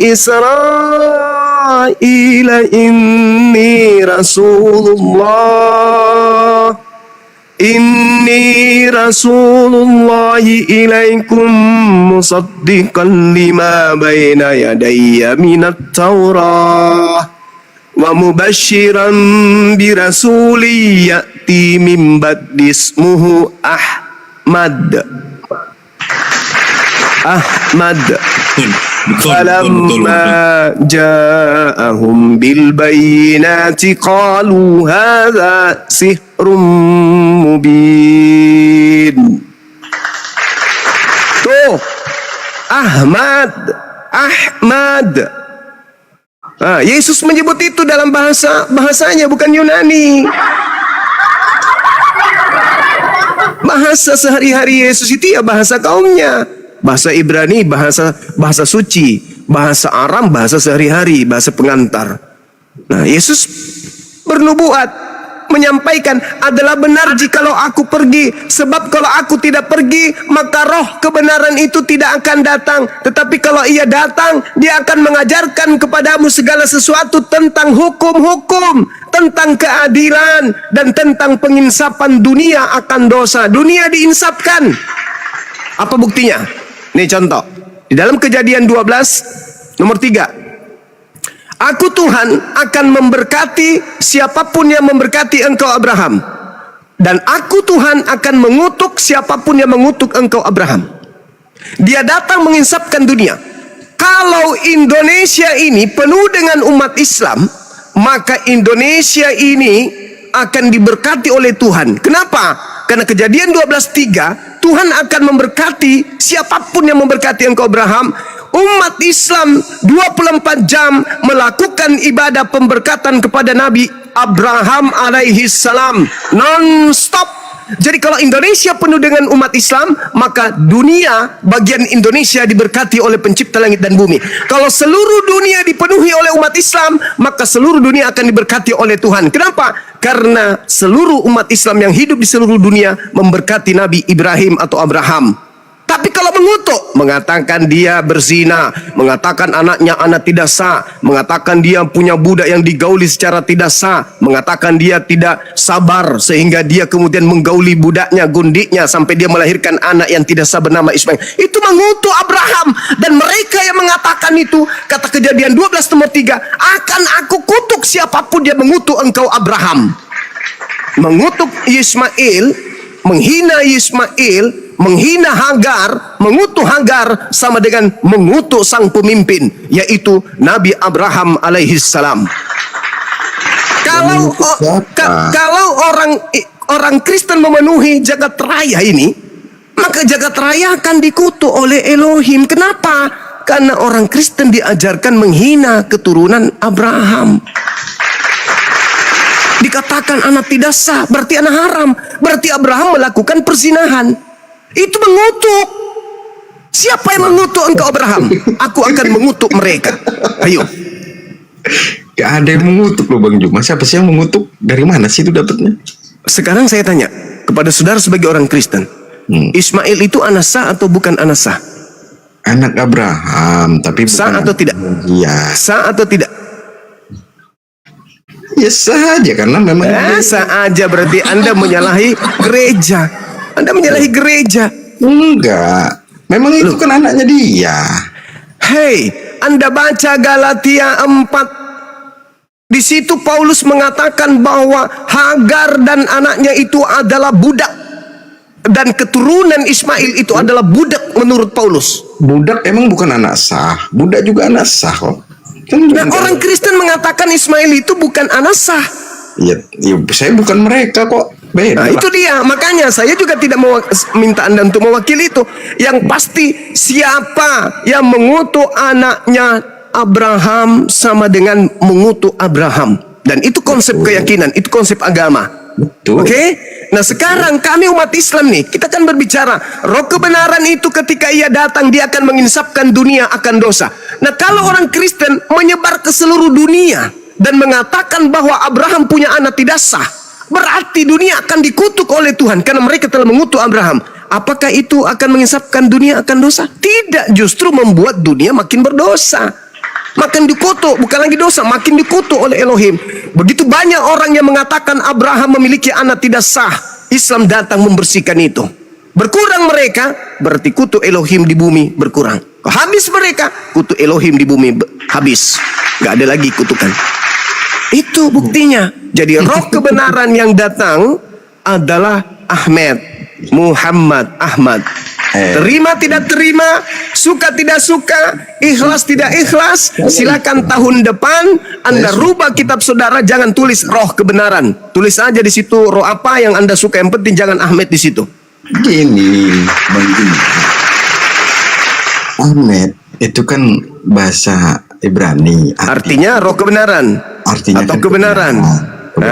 Israil inni rasulullahi ilaikum musaddiqan lima baina yadayya minat Taurah wa mubasysyiran bi rasuli ya'ti min ba'di ismuhu Ahmad. Betul. Falamma ja'ahum bil bayyinati qalu hadza sihrun mubin. Tuh, Ahmad. Yesus menyebut itu dalam bahasanya, bukan Yunani. Bahasa sehari-hari Yesus itu ya bahasa kaumnya. Bahasa Ibrani, bahasa suci. Bahasa Aram, bahasa sehari-hari, bahasa pengantar. Nah, Yesus bernubuat, menyampaikan, adalah benar jikalau aku pergi, sebab kalau aku tidak pergi, maka roh kebenaran itu tidak akan datang. Tetapi kalau ia datang, dia akan mengajarkan kepadamu segala sesuatu tentang hukum-hukum, tentang keadilan, dan tentang penginsapan dunia akan dosa. Dunia diinsapkan. Apa buktinya? Nih contoh, di dalam Kejadian 12 nomor 3, Aku Tuhan akan memberkati siapapun yang memberkati engkau Abraham, dan aku Tuhan akan mengutuk siapapun yang mengutuk engkau Abraham. Dia datang menginsapkan dunia. Kalau Indonesia ini penuh dengan umat Islam, maka Indonesia ini akan diberkati oleh Tuhan. Kenapa? Karena Kejadian 12:3, Tuhan akan memberkati siapapun yang memberkati engkau Abraham. Umat Islam 24 jam melakukan ibadah pemberkatan kepada Nabi Abraham alaihi salam non-stop. Jadi kalau Indonesia penuh dengan umat Islam, maka dunia bagian Indonesia diberkati oleh pencipta langit dan bumi. Kalau seluruh dunia dipenuhi oleh umat Islam, maka seluruh dunia akan diberkati oleh Tuhan. Kenapa? Karena seluruh umat Islam yang hidup di seluruh dunia memberkati Nabi Ibrahim atau Abraham. Tapi kalau mengutuk, mengatakan dia berzina, mengatakan anaknya anak tidak sah, mengatakan dia punya budak yang digauli secara tidak sah, mengatakan dia tidak sabar sehingga dia kemudian menggauli budaknya, gundiknya, sampai dia melahirkan anak yang tidak sah bernama Ismail. Itu mengutuk Abraham. Dan mereka yang mengatakan itu, kata Kejadian 12 nomor 3, akan aku kutuk siapapun dia mengutuk engkau Abraham. Mengutuk Ismail, menghina Ismail, menghina Hagar, mengutuk Hagar sama dengan mengutuk sang pemimpin, yaitu Nabi Abraham alaihi salam. Kalau orang Kristen memenuhi jagat raya ini, maka jagat raya akan dikutuk oleh Elohim. Kenapa? Karena orang Kristen diajarkan menghina keturunan Abraham. Dikatakan anak tidak sah, berarti anak haram, berarti Abraham melakukan perzinahan. Itu mengutuk. Siapa yang mengutuk engkau Abraham? Aku akan mengutuk mereka. Ayo. Gak ada yang mengutuk loh Bang Juma. Siapa sih yang mengutuk? Dari mana sih itu dapatnya? Sekarang saya tanya kepada saudara sebagai orang Kristen, Ismail itu anak sah atau bukan anak sah? Anak Abraham, tapi bukan sah atau tidak? Iya. Sah atau tidak? Ya sah aja karena memang sah aja, berarti Anda menyalahi gereja. Anda menyalahi gereja. Enggak. Memang itu kan anaknya dia. Hei, Anda baca Galatia 4. Di situ Paulus mengatakan bahwa Hagar dan anaknya itu adalah budak. Dan keturunan Ismail itu adalah budak menurut Paulus. Budak emang bukan anak sah. Budak juga anak sah kok. Nah, orang Kristen mengatakan Ismail itu bukan anak sah. Ya, saya bukan mereka kok. Beda. Nah, itu dia. Makanya saya juga tidak mau minta Anda untuk mewakili itu. Yang pasti siapa yang mengutuk anaknya Abraham sama dengan mengutuk Abraham. Dan itu konsep keyakinan, itu konsep agama. Betul. Oke? Nah, sekarang kami umat Islam nih, kita kan berbicara roh kebenaran itu ketika ia datang dia akan menginsapkan dunia akan dosa. Nah, kalau orang Kristen menyebar ke seluruh dunia dan mengatakan bahwa Abraham punya anak tidak sah, berarti dunia akan dikutuk oleh Tuhan karena mereka telah mengutuk Abraham. Apakah itu akan menginsapkan dunia akan dosa? Tidak, justru membuat dunia makin berdosa. Makin dikutuk, bukan lagi dosa, makin dikutuk oleh Elohim. Begitu banyak orang yang mengatakan Abraham memiliki anak tidak sah. Islam datang membersihkan itu. Berkurang mereka, berarti kutuk Elohim di bumi berkurang. Habis mereka, kutuk Elohim di bumi habis. Gak ada lagi kutukan. Itu buktinya. Jadi roh kebenaran yang datang adalah Ahmed. Muhammad Ahmad. Terima tidak terima, suka tidak suka, ikhlas tidak ikhlas, silakan tahun depan Anda rubah kitab saudara, jangan tulis roh kebenaran. Tulis aja di situ roh apa yang Anda suka, yang penting jangan Ahmed di situ. Gini, Bang Juma. Ahmed itu kan bahasa Ibrani. Artinya roh kebenaran. Artinya atau kan kebenaran. Oke,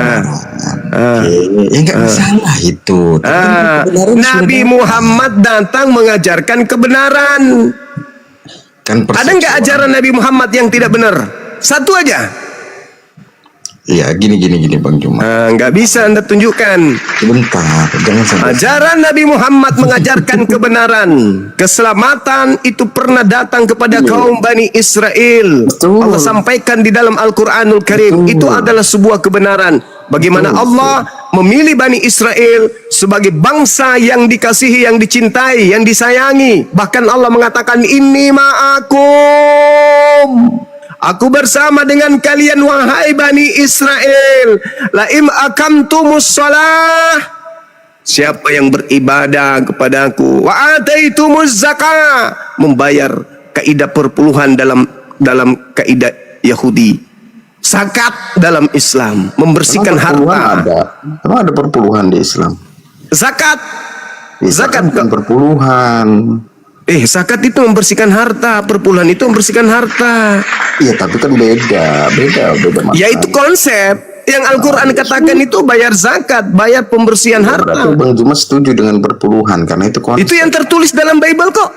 ya nggak masalah itu. Tapi kan kebenaran Nabi sudah- Muhammad datang mengajarkan kebenaran. kan Ada nggak ajaran Nabi Muhammad yang tidak benar? Satu aja. Iya, gini Bang Juma. Nggak bisa Anda tunjukkan. Sebentar, jangan sampai. Ajaran Nabi Muhammad mengajarkan kebenaran. Keselamatan itu pernah datang kepada kaum Bani Israel. Betul. Allah sampaikan di dalam Al-Quranul Karim. Betul. Itu adalah sebuah kebenaran. Bagaimana Betul. Allah memilih Bani Israel sebagai bangsa yang dikasihi, yang dicintai, yang disayangi. Bahkan Allah mengatakan, Inni ma'akum. Aku bersama dengan kalian wahai Bani Israel. La'im akamtumus salah. Siapa yang beribadah kepadaku, wa ataitumuz zakah, membayar kaidah perpuluhan dalam kaidah Yahudi. Zakat dalam Islam, membersihkan harta. Emang ada perpuluhan di Islam? Zakat. Zakat Zakat bukan perpuluhan. zakat itu membersihkan harta, perpuluhan itu membersihkan harta. Iya, tapi kan beda maknanya. Ya itu konsep yang Al-Quran katakan itu bayar zakat, bayar pembersihan Berarti harta. Bang Juma setuju dengan perpuluhan karena itu konsep. Itu yang tertulis dalam Bible kok.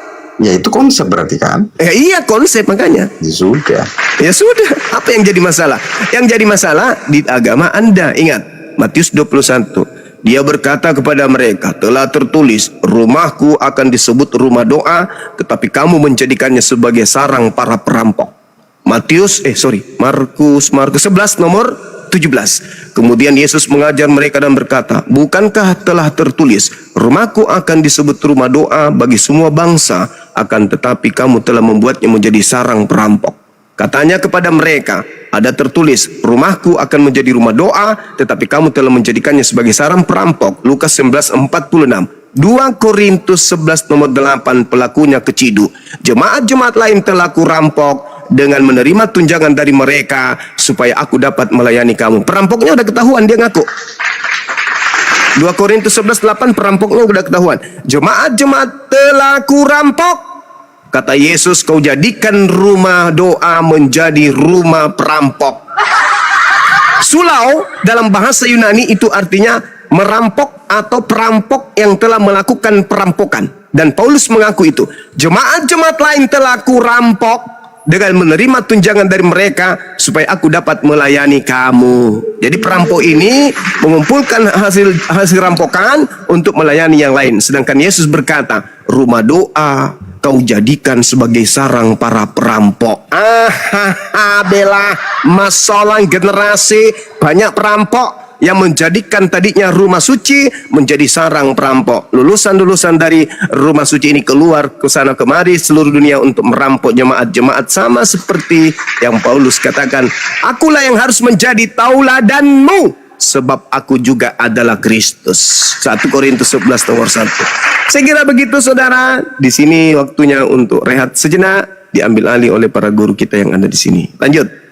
Ya itu konsep berarti kan? Ya, iya konsep makanya. Ya sudah. Ya sudah, apa yang jadi masalah? Yang jadi masalah di agama Anda. Ingat, Matius 21. Dia berkata kepada mereka, telah tertulis, rumahku akan disebut rumah doa, tetapi kamu menjadikannya sebagai sarang para perampok. Markus 11 nomor 17. Kemudian Yesus mengajar mereka dan berkata, bukankah telah tertulis, rumahku akan disebut rumah doa bagi semua bangsa, akan tetapi kamu telah membuatnya menjadi sarang perampok. Katanya kepada mereka, ada tertulis, rumahku akan menjadi rumah doa, tetapi kamu telah menjadikannya sebagai sarang perampok. Lukas 19:46. 2 Korintus 11 nomor 8, pelakunya keciduk. Jemaat-jemaat lain telah kurampok dengan menerima tunjangan dari mereka supaya aku dapat melayani kamu. Perampoknya udah ketahuan, dia ngaku. 2 Korintus 11:8, perampoknya udah ketahuan. Jemaat-jemaat telah kurampok. Kata Yesus, kau jadikan rumah doa menjadi rumah perampok. Sulau dalam bahasa Yunani itu artinya merampok atau perampok yang telah melakukan perampokan. Dan Paulus mengaku itu. Jemaat-jemaat lain telah kurampok dengan menerima tunjangan dari mereka supaya aku dapat melayani kamu. Jadi perampok ini mengumpulkan hasil rampokan untuk melayani yang lain. Sedangkan Yesus berkata, rumah doa kau jadikan sebagai sarang para perampok. Bela masalah generasi banyak perampok yang menjadikan tadinya rumah suci menjadi sarang perampok. Lulusan-lulusan dari rumah suci ini keluar ke sana kemari seluruh dunia untuk merampok jemaat-jemaat, sama seperti yang Paulus katakan, akulah yang harus menjadi tauladanmu sebab aku juga adalah Kristus. 1 Korintus 11 nomor 1. Saya kira begitu saudara. Di sini waktunya untuk rehat sejenak, diambil alih oleh para guru kita yang ada di sini. Lanjut.